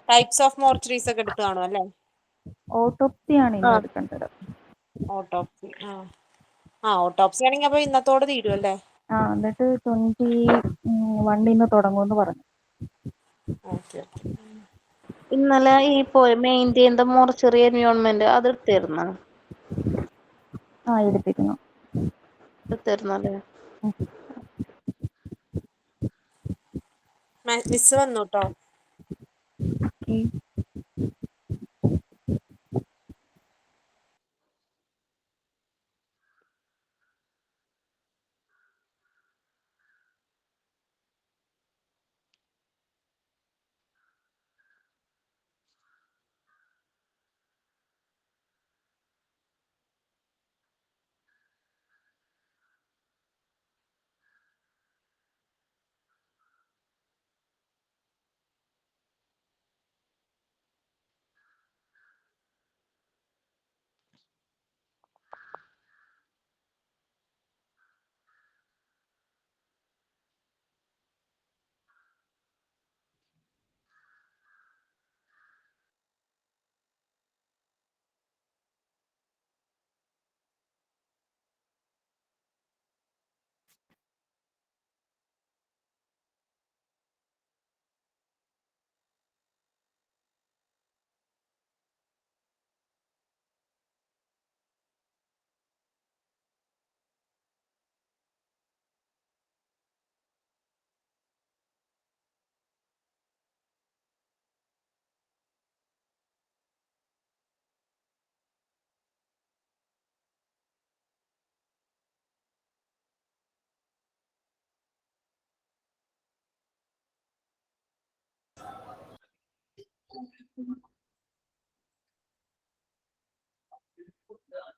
Types of മോർച്ചറീസ് ഒക്കെ എടുത്തു കാണും അല്ലേ? ഓട്ടോപ്സി ആണ് ഇന്ന് എടുക്കേണ്ടത്. ഓട്ടോപ്സി ഓട്ടോപ്സി ആണെങ്കിൽ അപ്പൊ ഇന്നത്തോടെ തീരും അല്ലേ? എന്നിട്ട് 21 തുടങ്ങുമെന്ന് പറഞ്ഞു. ഇന്നലെ ഈ മെയിൻറ്റെയിൻ ദ മോർച്ചറി എൻവയോൺമെന്റ് അത് എടുത്തിരുന്നു. എടുത്തിരുന്നല്ലേ? മിസ് വന്നു കേട്ടോ.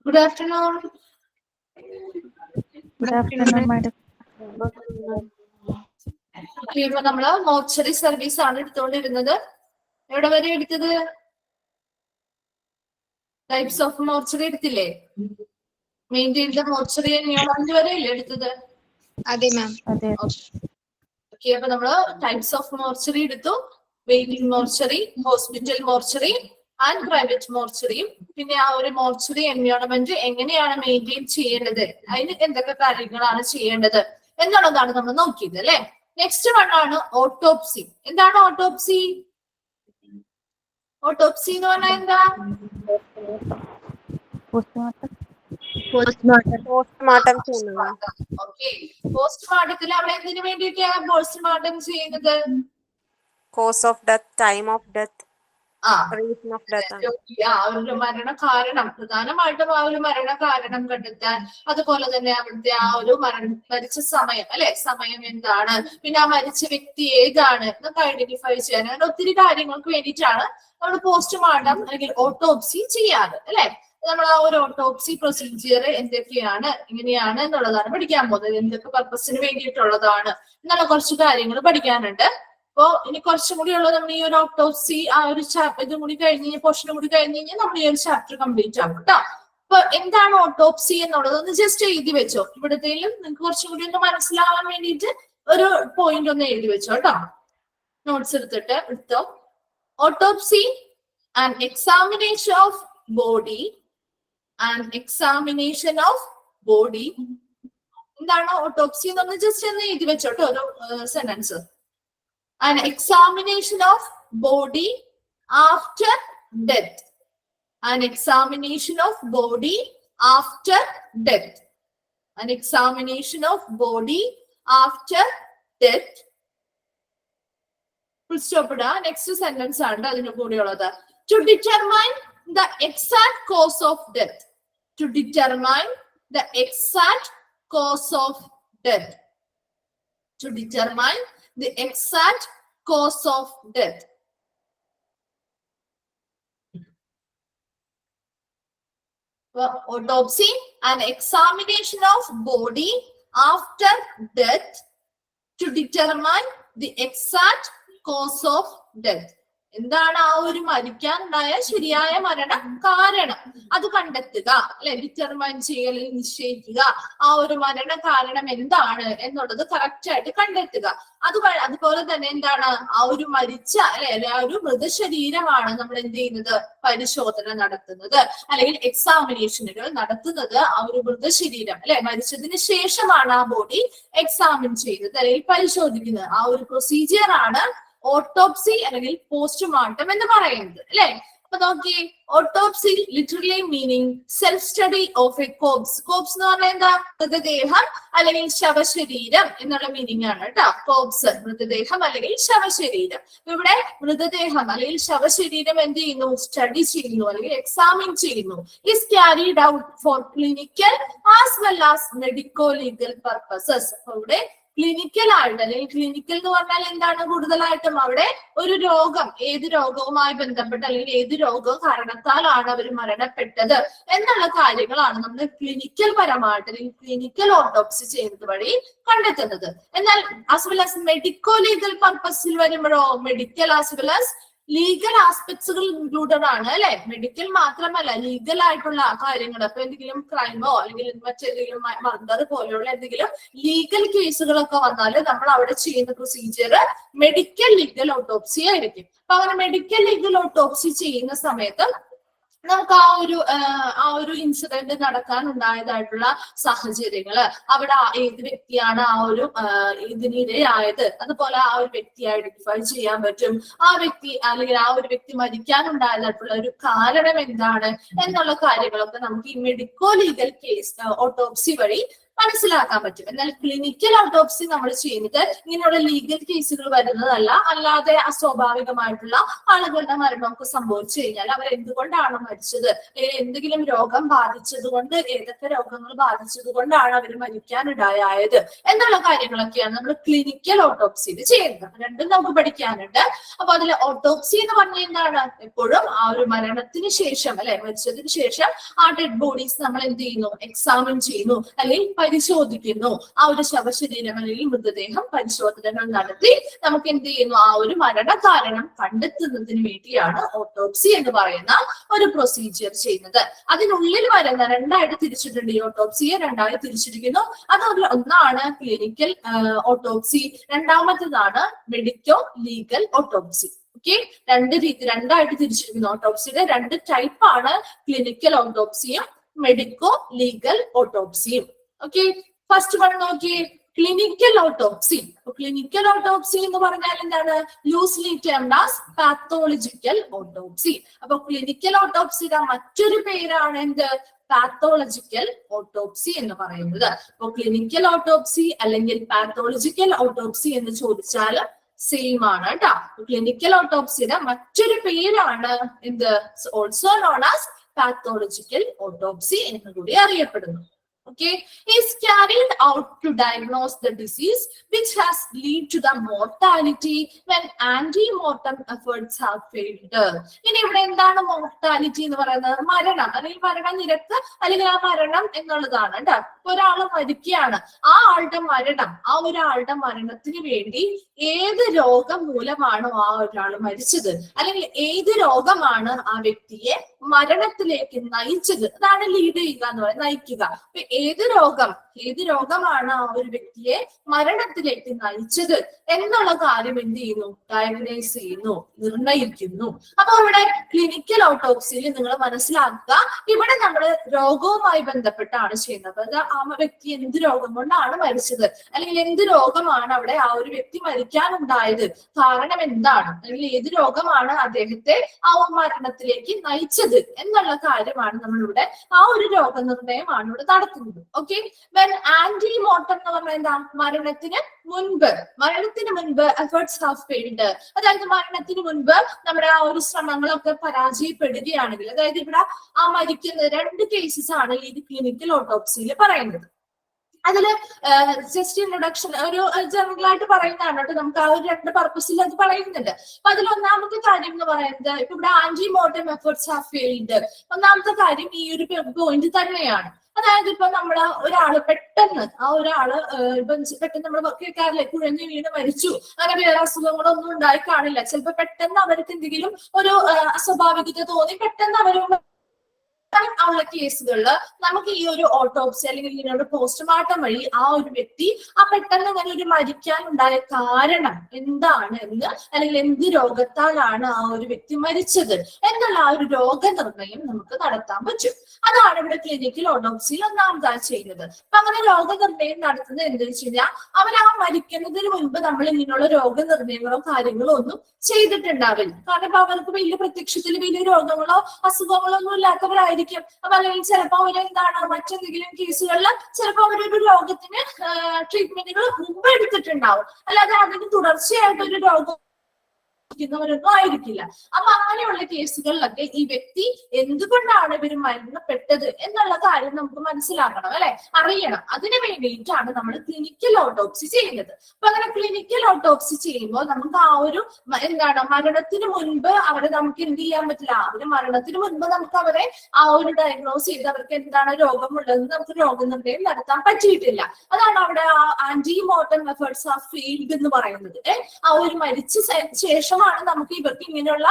Good afternoon. മാഡം. ഇപ്പൊ നമ്മള് മോർച്ചറി സർവീസ് ആണ് എടുത്തുകൊണ്ടിരുന്നത്. എവിടെ വരെ എടുത്തത്? ടൈപ്സ് ഓഫ് മോർച്ചറി എടുത്തില്ലേ? മെയിൻറ്റെയിൻ ദ മോർച്ചറി എൻവയോൺമെന്റ് വരെ അല്ലേ എടുത്തത്? അതെ മാം. അപ്പൊ നമ്മള് ടൈപ്സ് ഓഫ് മോർച്ചറി എടുത്തു. Waiting mortuary, hospital mortuary and private മോർച്ചറിയും പിന്നെ ആ ഒരു മോർച്ചറി എൻവയോൺമെന്റ് എങ്ങനെയാണ് മെയിൻറ്റെയിൻ ചെയ്യേണ്ടത്, അതിന് എന്തൊക്കെ കാര്യങ്ങളാണ് ചെയ്യേണ്ടത് എന്നുള്ളതാണ് നമ്മൾ നോക്കിയത് അല്ലെ. നെക്സ്റ്റ് വൺ ആണ് ഓട്ടോപ്സി. എന്താണ് ഓട്ടോപ്സി? ഓട്ടോപ്സി എന്ന് പറഞ്ഞാൽ എന്താ? പോസ്റ്റ്മോർട്ടം ചെയ്യുന്നത്. ഓക്കെ, പോസ്റ്റ്മോർട്ടത്തിൽ അവിടെ എന്തിനു വേണ്ടിയിട്ടാണ് പോസ്റ്റ്മോർട്ടം ചെയ്യുന്നത്? Cause of death, time of death, ഒരു മരണ കാരണം, പ്രധാനമായിട്ടും ആ ഒരു മരണ കാരണം കണ്ടെത്താൻ, അതുപോലെ തന്നെ അവിടുത്തെ ആ ഒരു മരിച്ച സമയം അല്ലെ, സമയം എന്താണ്, പിന്നെ ആ മരിച്ച വ്യക്തി ഏതാണ് എന്നൊക്കെ ഐഡന്റിഫൈ ചെയ്യാൻ, അങ്ങനെ ഒത്തിരി കാര്യങ്ങൾക്ക് വേണ്ടിയിട്ടാണ് നമ്മൾ പോസ്റ്റ്മോർട്ടം അല്ലെങ്കിൽ ഓട്ടോപ്സി ചെയ്യാറ് അല്ലെ. നമ്മൾ ആ ഒരു ഓട്ടോപ്സി പ്രൊസീജിയർ എന്തൊക്കെയാണ്, എങ്ങനെയാണ് എന്നുള്ളതാണ് പഠിക്കാൻ പോകുന്നത്. എന്തൊക്കെ പർപ്പസിന് വേണ്ടിയിട്ടുള്ളതാണ് എന്നുള്ള കുറച്ച് കാര്യങ്ങൾ പഠിക്കാനുണ്ട്. അപ്പോ ഇനി കുറച്ചും കൂടി ഉള്ളത് നമ്മൾ ഈ ഒരു ഓട്ടോപ്സി ആ ഒരു ഇതും കൂടി കഴിഞ്ഞ് പോർഷനും കൂടി കഴിഞ്ഞ് കഴിഞ്ഞാൽ നമ്മൾ ഈ ഒരു ചാപ്റ്റർ കംപ്ലീറ്റ് ആകും കേട്ടോ. അപ്പൊ എന്താണ് ഓട്ടോപ്സി എന്നുള്ളത് ഒന്ന് ജസ്റ്റ് എഴുതി വെച്ചോ. ഇവിടത്തേലും നിങ്ങൾക്ക് കുറച്ചും കൂടി ഒന്ന് മനസ്സിലാവാൻ വേണ്ടിയിട്ട് ഒരു പോയിന്റ് ഒന്ന് എഴുതി വെച്ചോ കേട്ടോ. നോട്ട്സ് എടുത്തോ. Autopsy and examination of body എന്താണ് ഓട്ടോപ്സി എന്നൊന്ന് ജസ്റ്റ് ഒന്ന് എഴുതി വെച്ചോട്ടോ ഒരു sentence. An examination of body after death. An examination of body after death. An examination of body after death. Full stop ഇടാ. Next sentence ആണ് അതിന് കൂടെയുള്ളത്. To determine the exact cause of death. To determine the exact cause of death. To determine the exact cause of death. Autopsy, an examination of body after death to determine the exact cause of death. എന്താണ് ആ ഒരു മരിക്കാനുണ്ടായ ശരിയായ മരണ കാരണം അത് കണ്ടെത്തുക, അല്ലെ, determine ചെയ്യൽ, നിശ്ചയിക്കുക. ആ ഒരു മരണ കാരണം എന്താണ് എന്നുള്ളത് കറക്റ്റ് ആയിട്ട് കണ്ടെത്തുക. അതുപോലെ തന്നെ എന്താണ് ആ ഒരു മരിച്ച അല്ലെ ആ ഒരു മൃതശരീരമാണ് നമ്മൾ എന്ത് ചെയ്യുന്നത്, പരിശോധന നടത്തുന്നത് അല്ലെങ്കിൽ എക്സാമിനേഷനുകൾ നടത്തുന്നത്. ആ ഒരു മൃതശരീരം അല്ലെ മരിച്ചതിന് ശേഷമാണ് ആ ബോഡി എക്സാമിൻ ചെയ്യുന്നത് അല്ലെങ്കിൽ പരിശോധിക്കുന്നത്. ആ ഒരു പ്രൊസീജിയർ ആണ് ഓട്ടോപ്സി അല്ലെങ്കിൽ പോസ്റ്റ്മോർട്ടം എന്ന് പറയുന്നത്, അല്ലെ. അപ്പൊ നോക്കിയേ, autopsy literally meaning self study of A corps. Corps എന്ന് പറഞ്ഞാൽ എന്താ, മൃതദേഹം അല്ലെങ്കിൽ ശവശരീരം എന്നുള്ള മീനിങ് ആണ് കേട്ടോ. കോപ്സ് മൃതദേഹം അല്ലെങ്കിൽ ശവശരീരം. ഇവിടെ മൃതദേഹം അല്ലെങ്കിൽ ശവശരീരം എന്ത് ചെയ്യുന്നു, സ്റ്റഡി ചെയ്യുന്നു അല്ലെങ്കിൽ എക്സാമിൻ ചെയ്യുന്നു. Is carried out for clinical as well as medico legal purposes. അപ്പൊ ഇവിടെ ക്ലിനിക്കൽ ആയിട്ട് അല്ലെങ്കിൽ ക്ലിനിക്കൽ എന്ന് പറഞ്ഞാൽ എന്താണ്, കൂടുതലായിട്ടും അവിടെ ഒരു രോഗം, ഏത് രോഗവുമായി ബന്ധപ്പെട്ട് അല്ലെങ്കിൽ ഏത് രോഗവും കാരണത്താലാണ് അവർ മരണപ്പെട്ടത് എന്നുള്ള കാര്യങ്ങളാണ് നമ്മൾ ക്ലിനിക്കൽ പരമായിട്ട് അല്ലെങ്കിൽ ക്ലിനിക്കൽ ഓട്ടോപ്സി ചെയ്യുന്നത് വഴി കണ്ടെത്തുന്നത്. എന്നാൽ as well as medico legal പർപ്പസിൽ വരുമ്പോഴോ medical as well as legal ആസ്പെക്ട്സുകൾ ഇൻക്ലൂഡഡ് ആണ്, അല്ലെ. മെഡിക്കൽ മാത്രമല്ല, ലീഗൽ ആയിട്ടുള്ള കാര്യങ്ങൾ. അപ്പൊ എന്തെങ്കിലും ക്രൈമോ അല്ലെങ്കിൽ മറ്റേതെങ്കിലും മർഡർ പോലെയുള്ള എന്തെങ്കിലും ലീഗൽ കേസുകളൊക്കെ വന്നാൽ നമ്മൾ അവിടെ ചെയ്യുന്ന പ്രൊസീജിയർ മെഡിക്കൽ ലീഗൽ ഓട്ടോപ്സി ആയിരിക്കും. അപ്പൊ അങ്ങനെ മെഡിക്കൽ ലീഗൽ ഓട്ടോപ്സി ചെയ്യുന്ന സമയത്ത് നമുക്ക് ആ ഒരു ഇൻസിഡന്റ് നടക്കാനുണ്ടായതായിട്ടുള്ള സാഹചര്യങ്ങള്, അവിടെ ഏത് വ്യക്തിയാണ് ആ ഒരു ഇതിനിരയായത്, അതുപോലെ ആ ഒരു വ്യക്തിയെ ഐഡന്റിഫൈ ചെയ്യാൻ പറ്റും. ആ വ്യക്തി അല്ലെങ്കിൽ ആ ഒരു വ്യക്തി മരിക്കാനുണ്ടായതായിട്ടുള്ള ഒരു കാരണം എന്താണ് എന്നുള്ള കാര്യങ്ങളൊക്കെ നമുക്ക് ഈ മെഡിക്കോ ലീഗൽ കേസ് ഓട്ടോപ്സി വഴി മനസ്സിലാക്കാൻ പറ്റും. എന്നാൽ ക്ലിനിക്കൽ ഓട്ടോപ്സി നമ്മൾ ചെയ്യുന്നത് ഇങ്ങനെയുള്ള ലീഗൽ കേസുകൾ വരുന്നതല്ല. അല്ലാതെ അസ്വാഭാവികമായിട്ടുള്ള ആളുകളുടെ മരണമൊക്കെ സംഭവിച്ചു കഴിഞ്ഞാൽ അവർ എന്തുകൊണ്ടാണ് മരിച്ചത്, അല്ലെങ്കിൽ എന്തെങ്കിലും രോഗം ബാധിച്ചത് കൊണ്ട്, ഏതൊക്കെ രോഗങ്ങൾ ബാധിച്ചത് കൊണ്ടാണ് അവർ മരിക്കാനിടയായത് എന്നുള്ള കാര്യങ്ങളൊക്കെയാണ് നമ്മൾ ക്ലിനിക്കൽ ഓട്ടോപ്സിയിൽ ചെയ്യുന്നത്. രണ്ടും നമുക്ക് പഠിക്കാനുണ്ട്. അപ്പൊ അതിൽ ഓട്ടോപ്സി എന്ന് പറഞ്ഞാൽ എന്താണ്, എപ്പോഴും ആ ഒരു മരണത്തിന് ശേഷം അല്ലെ മരിച്ചതിന് ശേഷം ആ ഡെഡ് ബോഡീസ് നമ്മൾ എന്ത് ചെയ്യുന്നു, എക്സാമിൻ ചെയ്യുന്നു അല്ലെങ്കിൽ പരിശോധിക്കുന്നു. ആ ഒരു ശവശരീരം അല്ലെങ്കിൽ മൃതദേഹം പരിശോധനകൾ നടത്തി നമുക്ക് എന്ത് ചെയ്യുന്നു, ആ ഒരു മരണകാരണം കണ്ടെത്തുന്നതിന് വേണ്ടിയാണ് ഓട്ടോപ്സി എന്ന് പറയുന്ന ഒരു പ്രൊസീജിയർ ചെയ്യുന്നത്. അതിനുള്ളിൽ വരുന്ന രണ്ടായിട്ട് തിരിച്ചിട്ടുണ്ട്. ഈ ഓട്ടോപ്സിയെ രണ്ടായി തിരിച്ചിരിക്കുന്നു. അത് ഒന്നാണ് ക്ലിനിക്കൽ ഓട്ടോപ്സി, രണ്ടാമത്തേതാണ് മെഡിക്കോ ലീഗൽ ഓട്ടോപ്സി. ഓക്കെ, രണ്ടായിട്ട് തിരിച്ചിരിക്കുന്നു. ഓട്ടോപ്സിയുടെ രണ്ട് ടൈപ്പാണ്, ക്ലിനിക്കൽ ഓട്ടോപ്സിയും മെഡിക്കോ ലീഗൽ ഓട്ടോപ്സിയും. ഓക്കെ, ഫസ്റ്റ് വൺ നോക്കിയേ, ക്ലിനിക്കൽ ഓട്ടോപ്സി. ക്ലിനിക്കൽ ഓട്ടോപ്സി എന്ന് പറഞ്ഞാൽ എന്താണ്, loosely termed as pathological autopsy. അപ്പൊ ക്ലിനിക്കൽ ഓട്ടോപ്സിയുടെ മറ്റൊരു പേരാണ് എന്ത്, പാത്തോളജിക്കൽ ഓട്ടോപ്സി എന്ന് പറയുന്നത്. അപ്പൊ ക്ലിനിക്കൽ ഓട്ടോപ്സി അല്ലെങ്കിൽ പാത്തോളജിക്കൽ ഓട്ടോപ്സി എന്ന് ചോദിച്ചാൽ സെയിം ആണ് കേട്ടോ. ക്ലിനിക്കൽ ഓട്ടോപ്സിയുടെ മറ്റൊരു പേരാണ് എന്ത്, also known as pathological autopsy എന്ന് കൂടി അറിയപ്പെടുന്നു. Okay, is carried out to diagnose the disease which has lead to the mortality when anti-mortem efforts have failed. ഇനി ഇവിടെ എന്താണ് മോർട്ടാലിറ്റി എന്ന് പറയുന്നത്, മരണം അല്ലെങ്കിൽ മരണനിരക്ക് അല്ലെങ്കിൽ ആ മരണം എന്നുള്ളതാണ് കേട്ടോ. ഒരാള് മരിക്കുകയാണ്, ആ ഒരാളുടെ മരണത്തിന് വേണ്ടി ഏത് രോഗം മൂലമാണോ ആ ഒരാൾ മരിച്ചത്, അല്ലെങ്കിൽ ഏത് രോഗമാണ് ആ വ്യക്തിയെ മരണത്തിലേക്ക് നയിച്ചത്, അതാണ് ലീഡ് ചെയ്യുക എന്ന് പറയുന്നത്, നയിക്കുക. ഏത് രോഗമാണ് ആ ഒരു വ്യക്തിയെ മരണത്തിലേക്ക് നയിച്ചത് എന്നുള്ള കാര്യം എന്ത് ചെയ്യുന്നു, ഡയഗ്നൈസ് ചെയ്യുന്നു, നിർണയിക്കുന്നു. അപ്പൊ ഇവിടെ ക്ലിനിക്കൽ ഓട്ടോപ്സിയിൽ നിങ്ങൾ മനസ്സിലാക്കുക, ഇവിടെ നമ്മൾ രോഗവുമായി ബന്ധപ്പെട്ടാണ് ചെയ്യുന്നത്. അത് ആ വ്യക്തി എന്ത് രോഗം കൊണ്ടാണ് മരിച്ചത്, അല്ലെങ്കിൽ എന്ത് രോഗമാണ് അവിടെ ആ ഒരു വ്യക്തി മരിക്കാനുണ്ടായത്, കാരണം എന്താണ്, അല്ലെങ്കിൽ ഏത് രോഗമാണ് അദ്ദേഹത്തെ ആ മരണത്തിലേക്ക് നയിച്ചത് എന്നുള്ള കാര്യമാണ് നമ്മളിവിടെ ആ ഒരു രോഗനിർണയമാണ് ഇവിടെ നടത്തുന്നത്. ഓക്കെ, വെൻ ആന്റിമോർട്ടം എന്ന് പറഞ്ഞാൽ എന്താ, മരണത്തിന് മുൻപ് എഫേർട്സ് ഹാവ് ഫെയിൽഡ്, അതായത് മരണത്തിന് മുൻപ് നമ്മുടെ ആ ഒരു ശ്രമങ്ങളൊക്കെ പരാജയപ്പെടുകയാണെങ്കിൽ, അതായത് ഇവിടെ ആ മരിക്കുന്ന രണ്ട് കേസസ് ആണ് ഈ ക്ലിനിക്കൽ ഓട്ടോപ്സിയിൽ പറയുന്നത്. അതില് ജസ്റ്റ് ഇൻട്രൊഡക്ഷൻ ഒരു ജനറൽ ആയിട്ട് പറയുന്നതാണ് കേട്ടോ. നമുക്ക് ആ ഒരു രണ്ട് പർപ്പസിൽ അത് പറയുന്നുണ്ട്. അപ്പൊ അതിൽ ഒന്നാമത്തെ കാര്യം എന്ന് പറയുന്നത്, ഇപ്പൊ ഇവിടെ ആന്റിമോർട്ടം എഫേർട്സ് ഹാവ് ഫെയിൽഡ്, ഒന്നാമത്തെ കാര്യം ഈ ഒരു പോയിന്റ് തന്നെയാണ്. അതായത് ഇപ്പൊ നമ്മള് ഒരാള് പെട്ടെന്ന് പെട്ടെന്ന് നമ്മൾ കേൾക്കാറില്ലേ, കുഴഞ്ഞു വീണ് മരിച്ചു, അങ്ങനെ വേറെ അസുഖങ്ങളൊന്നും ഉണ്ടായി കാണില്ല. ചിലപ്പോ പെട്ടെന്ന് അവർക്ക് എന്തെങ്കിലും ഒരു അസ്വാഭാവികത തോന്നി പെട്ടെന്ന് അവര് ഉള്ള കേസുകളിൽ നമുക്ക് ഈ ഒരു ഓട്ടോപ്സി അല്ലെങ്കിൽ ഇങ്ങനെയുള്ള പോസ്റ്റ്മോർട്ടം വഴി ആ ഒരു വ്യക്തി പെട്ടെന്ന് അങ്ങനെ ഒരു മരിക്കാനുണ്ടായ കാരണം എന്താണ് എന്ന്, അല്ലെങ്കിൽ എന്ത് രോഗത്താലാണ് ആ ഒരു വ്യക്തി മരിച്ചത് എന്നുള്ള ആ ഒരു രോഗനിർണയം നമുക്ക് നടത്താൻ പറ്റും. അതാണ് ഇവിടെ ക്ലിനിക്കൽ ഓട്ടോപ്സിയിൽ ഒന്നാമതായി ചെയ്യുന്നത്. അപ്പൊ അങ്ങനെ രോഗനിർണയം നടത്തുന്നത് എന്താ വെച്ച് കഴിഞ്ഞാൽ അവർ ആ മരിക്കുന്നതിന് മുൻപ് നമ്മൾ ഇങ്ങനെയുള്ള രോഗനിർണയങ്ങളോ കാര്യങ്ങളോ ഒന്നും ചെയ്തിട്ടുണ്ടാവില്ല. കാരണം ഇപ്പൊ അവർക്ക് വലിയ പ്രത്യക്ഷത്തിൽ വലിയ രോഗങ്ങളോ അസുഖങ്ങളോ ഒന്നും ഇല്ലാത്തവരായിരിക്കും. അപ്പൊ അല്ലെങ്കിൽ ചിലപ്പോ അവര് മറ്റെന്തെങ്കിലും കേസുകളിൽ ചിലപ്പോ അവരൊരു രോഗത്തിന് ട്രീറ്റ്മെന്റുകൾ മുമ്പ് എടുത്തിട്ടുണ്ടാവും, അല്ലാതെ അതിന് തുടർച്ചയായിട്ട് ഒരു രോഗം ൊന്നും ആയിരിക്കില്ല. അപ്പൊ അങ്ങനെയുള്ള കേസുകളിലൊക്കെ ഈ വ്യക്തി എന്തുകൊണ്ടാണ് ഇവർ മരണപ്പെട്ടത് എന്നുള്ള കാര്യം നമുക്ക് മനസ്സിലാക്കണം, അല്ലെ, അറിയണം. അതിനു വേണ്ടിയിട്ടാണ് നമ്മൾ ക്ലിനിക്കൽ ഓട്ടോപ്സി ചെയ്യുന്നത്. അപ്പൊ അങ്ങനെ ക്ലിനിക്കൽ ഓട്ടോപ്സി ചെയ്യുമ്പോൾ നമുക്ക് ആ ഒരു മരണത്തിന് മുൻപ് അവരെ നമുക്ക് എന്ത് ചെയ്യാൻ പറ്റില്ല. അവര് മരണത്തിന് മുൻപ് നമുക്ക് അവരെ ആ ഒരു ഡയഗ്നോസ് ചെയ്ത് അവർക്ക് എന്താണ് രോഗമുള്ളതെന്ന് നമുക്ക് രോഗനിർണയം നടത്താൻ പറ്റിയിട്ടില്ല. അതാണ് അവിടെ ante mortem methods are failed എന്ന് പറയുന്നത്. ആ ഒരു മരിച്ച ശേഷമാണ് നമുക്ക് ഇവർക്ക് ഇങ്ങനെയുള്ള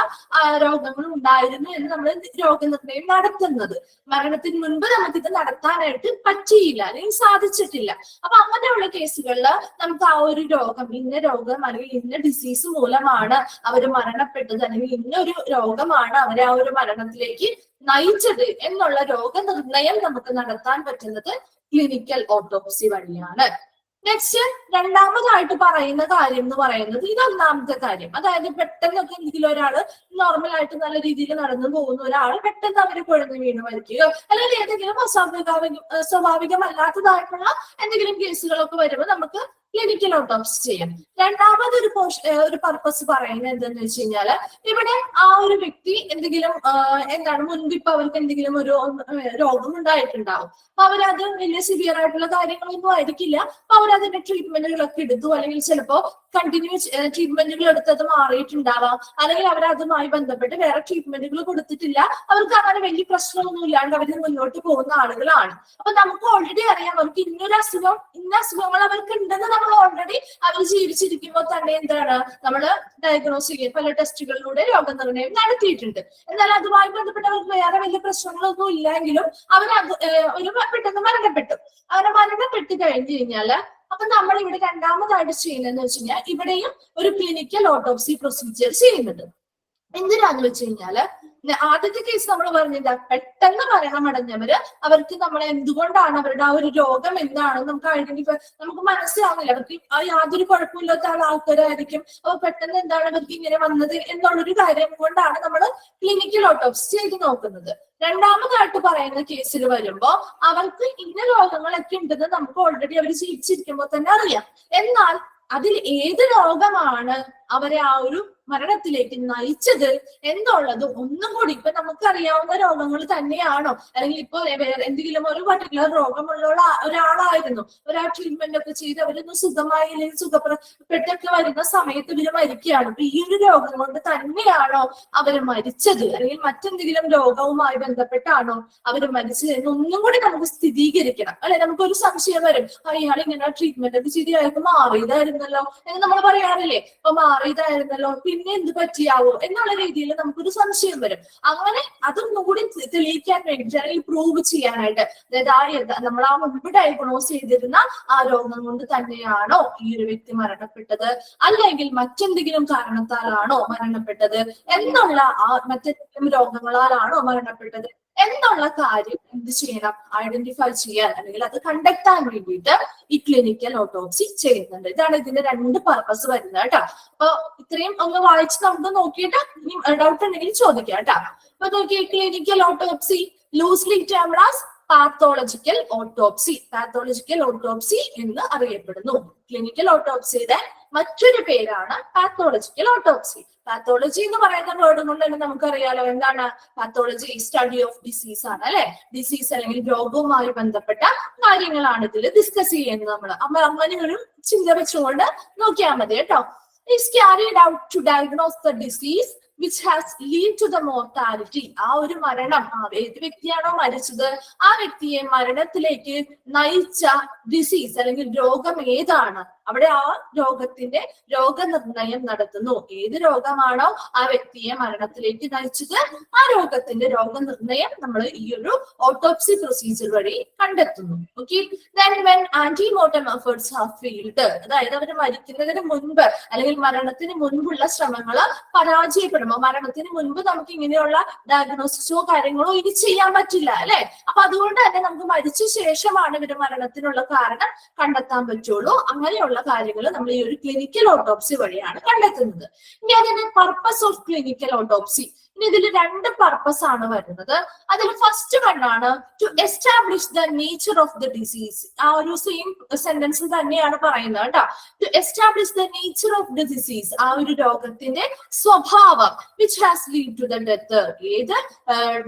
രോഗങ്ങൾ ഉണ്ടായിരുന്നു എന്ന് നമ്മൾ രോഗനിർണയം നടത്തുന്നത്. മരണത്തിന് മുൻപ് നമുക്കിത് നടത്താനായിട്ട് പറ്റിയില്ല അല്ലെങ്കിൽ സാധിച്ചിട്ടില്ല. അപ്പൊ അങ്ങനെയുള്ള കേസുകളിൽ നമുക്ക് ആ ഒരു രോഗം, ഇന്ന രോഗം അല്ലെങ്കിൽ ഇന്ന ഡിസീസ് മൂലമാണ് അവർ മരണപ്പെട്ടത്, അല്ലെങ്കിൽ ഇന്നൊരു രോഗമാണ് അവരെ ആ ഒരു മരണത്തിലേക്ക് നയിച്ചത് എന്നുള്ള രോഗനിർണയം നമുക്ക് നടത്താൻ പറ്റുന്നത് ക്ലിനിക്കൽ ഓട്ടോപ്സി വഴിയാണ്. നെക്സ്റ്റ് രണ്ടാമതായിട്ട് പറയുന്ന കാര്യം എന്ന് പറയുന്നത് ഇതൊന്നാമത്തെ കാര്യം. അതായത് പെട്ടെന്നൊക്കെ എന്തെങ്കിലും ഒരാള് നോർമലായിട്ട് നല്ല രീതിയിൽ നടന്നു പോകുന്ന ഒരാൾ പെട്ടെന്ന് അവര് കുഴഞ്ഞു വീണ് മരിക്കുകയോ അല്ലെങ്കിൽ ഏതെങ്കിലും സ്വാഭാവികമല്ലാത്തതായിട്ടുള്ള എന്തെങ്കിലും കേസുകളൊക്കെ വരുമ്പോൾ നമുക്ക് ക്ലിനിക്കൽ ഓട്ടോപ്സി ചെയ്യാം. രണ്ടാമതൊരു ഒരു പർപ്പസ് പറയുന്നത് എന്താന്ന് വെച്ച് കഴിഞ്ഞാല് ഇവിടെ ആ ഒരു വ്യക്തി എന്തെങ്കിലും മുൻപ് ഇപ്പൊ അവർക്ക് എന്തെങ്കിലും ഒരു രോഗം ഉണ്ടായിട്ടുണ്ടാവും. അപ്പൊ അവരത് വലിയ സിവിയർ ആയിട്ടുള്ള കാര്യങ്ങളൊന്നും ആയിരിക്കില്ല. അപ്പൊ അവരതിന്റെ ട്രീറ്റ്മെന്റുകളൊക്കെ എടുത്തു, അല്ലെങ്കിൽ ചിലപ്പോ കണ്ടിന്യൂ ട്രീറ്റ്മെന്റുകൾ എടുത്തത് മാറിയിട്ടുണ്ടാവാം, അല്ലെങ്കിൽ അവർ അതുമായി ബന്ധപ്പെട്ട് വേറെ ട്രീറ്റ്മെന്റുകൾ കൊടുത്തിട്ടില്ല. അവർക്ക് അങ്ങനെ വലിയ പ്രശ്നമൊന്നും ഇല്ലാണ്ട് അവർ മുന്നോട്ട് പോകുന്ന ആളുകളാണ്. അപ്പൊ നമുക്ക് ഓൾറെഡി അറിയാം അവർക്ക് ഇന്ന അസുഖങ്ങൾ അവർക്ക് ഉണ്ടെന്ന് നമ്മൾ ഓൾറെഡി അവർ ജീവിച്ചിരിക്കുമ്പോൾ തന്നെ നമ്മൾ ഡയഗ്നോസ് ചെയ്യും, പല ടെസ്റ്റുകളിലൂടെ രോഗനിർണയം നടത്തിയിട്ടുണ്ട്. എന്നാൽ അതുമായി ബന്ധപ്പെട്ട് അവർക്ക് വേറെ വലിയ പ്രശ്നങ്ങളൊന്നും ഇല്ലെങ്കിലും ഒരു പെട്ടെന്ന് മരണപ്പെട്ടു. അങ്ങനെ മരണപ്പെട്ട് കഴിഞ്ഞു കഴിഞ്ഞാല് അപ്പൊ നമ്മൾ ഇവിടെ രണ്ടാമതായിട്ട് ചെയ്യുന്നതെന്ന് വെച്ച് കഴിഞ്ഞാൽ ഇവിടെയും ഒരു ക്ലിനിക്കൽ ഓട്ടോപ്സി പ്രൊസീജിയർ ചെയ്യുന്നുണ്ട്. എന്തിനാന്ന് വെച്ച് കഴിഞ്ഞാല് ആദ്യത്തെ കേസ് നമ്മൾ പറഞ്ഞില്ല, പെട്ടെന്ന് മരണമടഞ്ഞവര് അവർക്ക് നമ്മൾ എന്തുകൊണ്ടാണ് അവരുടെ ആ ഒരു രോഗം എന്താണെന്ന് നമുക്ക് ഐഡന്റിഫൈ നമുക്ക് മനസ്സിലാവുന്നില്ല. അവർക്ക് യാതൊരു കുഴപ്പമില്ലാത്ത ആൾക്കാരായിരിക്കും. അപ്പൊ പെട്ടെന്ന് എന്താണ് അവർക്ക് ഇങ്ങനെ വന്നത് എന്നുള്ളൊരു കാര്യം കൊണ്ടാണ് നമ്മൾ ക്ലിനിക്കൽ ഓട്ടോപ്സി ചെയ്ത് നോക്കുന്നത്. രണ്ടാമതായിട്ട് പറയുന്ന കേസിൽ വരുമ്പോ അവർക്ക് ഇന്ന രോഗങ്ങളൊക്കെ ഉണ്ടെന്ന് നമുക്ക് ഓൾറെഡി അവർ ജീവിച്ചിരിക്കുമ്പോൾ തന്നെ അറിയാം. എന്നാൽ അതിൽ ഏത് രോഗമാണ് അവരെ ആ ഒരു മരണത്തിലേക്ക് നയിച്ചത് എന്നുള്ളത് ഒന്നും കൂടി ഇപ്പൊ നമുക്കറിയാവുന്ന രോഗങ്ങൾ തന്നെയാണോ, അല്ലെങ്കിൽ ഇപ്പൊ വേറെ എന്തെങ്കിലും ഒരു പർട്ടിക്കുലർ രോഗമുള്ള ഒരാളായിരുന്നു, ഒരാൾ ട്രീറ്റ്മെന്റ് ഒക്കെ ചെയ്ത് അവരൊന്ന് സുഖമായി അല്ലെങ്കിൽ സുഖപ്പെട്ടൊക്കെ വരുന്ന സമയത്ത് ഇവര് മരിക്കുകയാണ്. അപ്പൊ ഈ ഒരു രോഗം കൊണ്ട് തന്നെയാണോ അവര് മരിച്ചത്, അല്ലെങ്കിൽ മറ്റെന്തെങ്കിലും രോഗവുമായി ബന്ധപ്പെട്ടാണോ അവര് മരിച്ചത് എന്നൊന്നും കൂടി നമുക്ക് സ്ഥിരീകരിക്കണം, അല്ലെ. നമുക്കൊരു സംശയം വരും, അയാൾ ഇങ്ങനെ ട്രീറ്റ്മെന്റ് ഒക്കെ ചെയ്ത് അയാൾക്ക് മാറിയതായിരുന്നല്ലോ എന്ന് നമ്മൾ പറയാറില്ലേ. അപ്പൊ മാറിയതായിരുന്നല്ലോ, പിന്നെ എന്ത് പറ്റിയാവോ എന്നുള്ള രീതിയിൽ നമുക്കൊരു സംശയം വരും. അങ്ങനെ അതൊന്നും കൂടി തെളിയിക്കാൻ വേണ്ടിയിട്ട് അല്ലെങ്കിൽ പ്രൂവ് ചെയ്യാനായിട്ട്, അതായത് നമ്മൾ ആ മുൻപ് ഡയഗ്നോസ് ചെയ്തിരുന്ന ആ രോഗം കൊണ്ട് തന്നെയാണോ ഈ ഒരു വ്യക്തി മരണപ്പെട്ടത്, അല്ലെങ്കിൽ മറ്റെന്തെങ്കിലും കാരണത്താലാണോ മരണപ്പെട്ടത് എന്നുള്ള മറ്റെന്തെങ്കിലും രോഗങ്ങളാലാണോ മരണപ്പെട്ടത് എന്നുള്ള കാര്യം എന്ത് ചെയ്യണം, ഐഡന്റിഫൈ ചെയ്യാൻ അല്ലെങ്കിൽ അത് കണ്ടെത്താൻ വേണ്ടിയിട്ട് ഈ ക്ലിനിക്കൽ ഓട്ടോപ്സി ചെയ്യുന്നുണ്ട്. ഇതാണ് ഇതിന്റെ രണ്ട് പർപ്പസ് വരുന്നത് കേട്ടോ. അപ്പൊ ഇത്രയും ഒന്ന് വായിച്ച് നമുക്ക് നോക്കിയിട്ട് ഇനി ഡൗട്ട് ഉണ്ടെങ്കിൽ ചോദിക്കാം കേട്ടോ. അപ്പൊ നോക്കിയേ, clinical autopsy loosely termed as pathological autopsy എന്ന് അറിയപ്പെടുന്നു. ക്ലിനിക്കൽ ഓട്ടോപ്സിയുടെ മറ്റൊരു പേരാണ് പാത്തോളജിക്കൽ ഓട്ടോപ്സി. പാത്തോളജി എന്ന് പറയുന്ന വേർഡ് കൊണ്ട് തന്നെ നമുക്കറിയാലോ എന്താണ് പാത്തോളജി, സ്റ്റഡി ഓഫ് ഡിസീസ് ആണ്, അല്ലെ. ഡിസീസ് അല്ലെങ്കിൽ രോഗവുമായി ബന്ധപ്പെട്ട കാര്യങ്ങളാണ് ഇതിൽ ഡിസ്കസ് ചെയ്യുന്നത് നമ്മൾ. അപ്പൊ അങ്ങനെ ഒരു ചിന്ത വെച്ചുകൊണ്ട് നോക്കിയാൽ മതി കേട്ടോ. Is carried out to diagnose the disease which has lead to the mortality. ആ ഒരു മരണം, ഏത് വ്യക്തിയാണോ മരിച്ചത് ആ വ്യക്തിയെ മരണത്തിലേക്ക് നയിച്ച ഡിസീസ് അല്ലെങ്കിൽ രോഗം ഏതാണ്, അവിടെ ആ രോഗത്തിന്റെ രോഗനിർണയം നടത്തുന്നു. ഏത് രോഗമാണോ ആ വ്യക്തിയെ മരണത്തിലേക്ക് നയിച്ചത് ആ രോഗത്തിന്റെ രോഗനിർണയം നമ്മൾ ഈ ഒരു ഓട്ടോപ്സി പ്രൊസീജിയർ വഴി കണ്ടെത്തുന്നു. Okay, then when antemortem efforts have failed, അതായത് അവർ മരിക്കുന്നതിന് മുൻപ് അല്ലെങ്കിൽ മരണത്തിന് മുൻപുള്ള ശ്രമങ്ങൾ പരാജയപ്പെടുമ്പോൾ, മരണത്തിന് മുൻപ് നമുക്ക് ഇങ്ങനെയുള്ള ഡയഗ്നോസിസോ കാര്യങ്ങളോ ഇനി ചെയ്യാൻ പറ്റില്ല അല്ലെ. അപ്പൊ അതുകൊണ്ട് തന്നെ നമുക്ക് മരിച്ച ശേഷമാണ് ഇവരുടെ മരണത്തിനുള്ള കാരണം കണ്ടെത്താൻ പറ്റുള്ളൂ. അങ്ങനെയുള്ള കാര്യങ്ങൾ നമ്മൾ ഈ ഒരു ക്ലിനിക്കൽ ഓട്ടോപ്സി വഴിയാണ് കണ്ടെത്തുന്നത്. ഇനി അതിന്റെ പർപ്പസ് ഓഫ് ക്ലിനിക്കൽ ഓട്ടോപ്സി, ഇനി ഇതിൽ 2 പർപ്പസ് ആണ് വരുന്നത്. അതിൽ ഫസ്റ്റ് വണ്ണാണ് to establish the nature of the disease. ആ ഒരു സെയിം സെന്റൻസ് തന്നെയാണ് പറയുന്നത് കേട്ടോ. To establish the nature of the disease, ആ ഒരു രോഗത്തിന്റെ സ്വഭാവം, which has lead to the death. ഏത്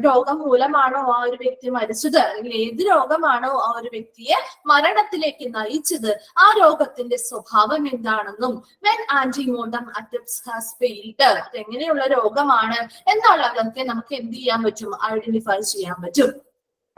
രോഗം മൂലമാണോ ആ ഒരു വ്യക്തി മരിച്ചത്, അല്ലെങ്കിൽ ഏത് രോഗമാണോ ആ ഒരു വ്യക്തിയെ മരണത്തിലേക്ക് നയിച്ചത് ആ രോഗത്തിന്റെ സ്വഭാവം എന്താണെന്നും, when antemortem attempts has failed, അതെങ്ങനെയുള്ള രോഗമാണ് എന്നുള്ളതൊക്കെ നമുക്ക് എന്ത് ചെയ്യാൻ പറ്റും, ഐഡന്റിഫൈ ചെയ്യാൻ പറ്റും.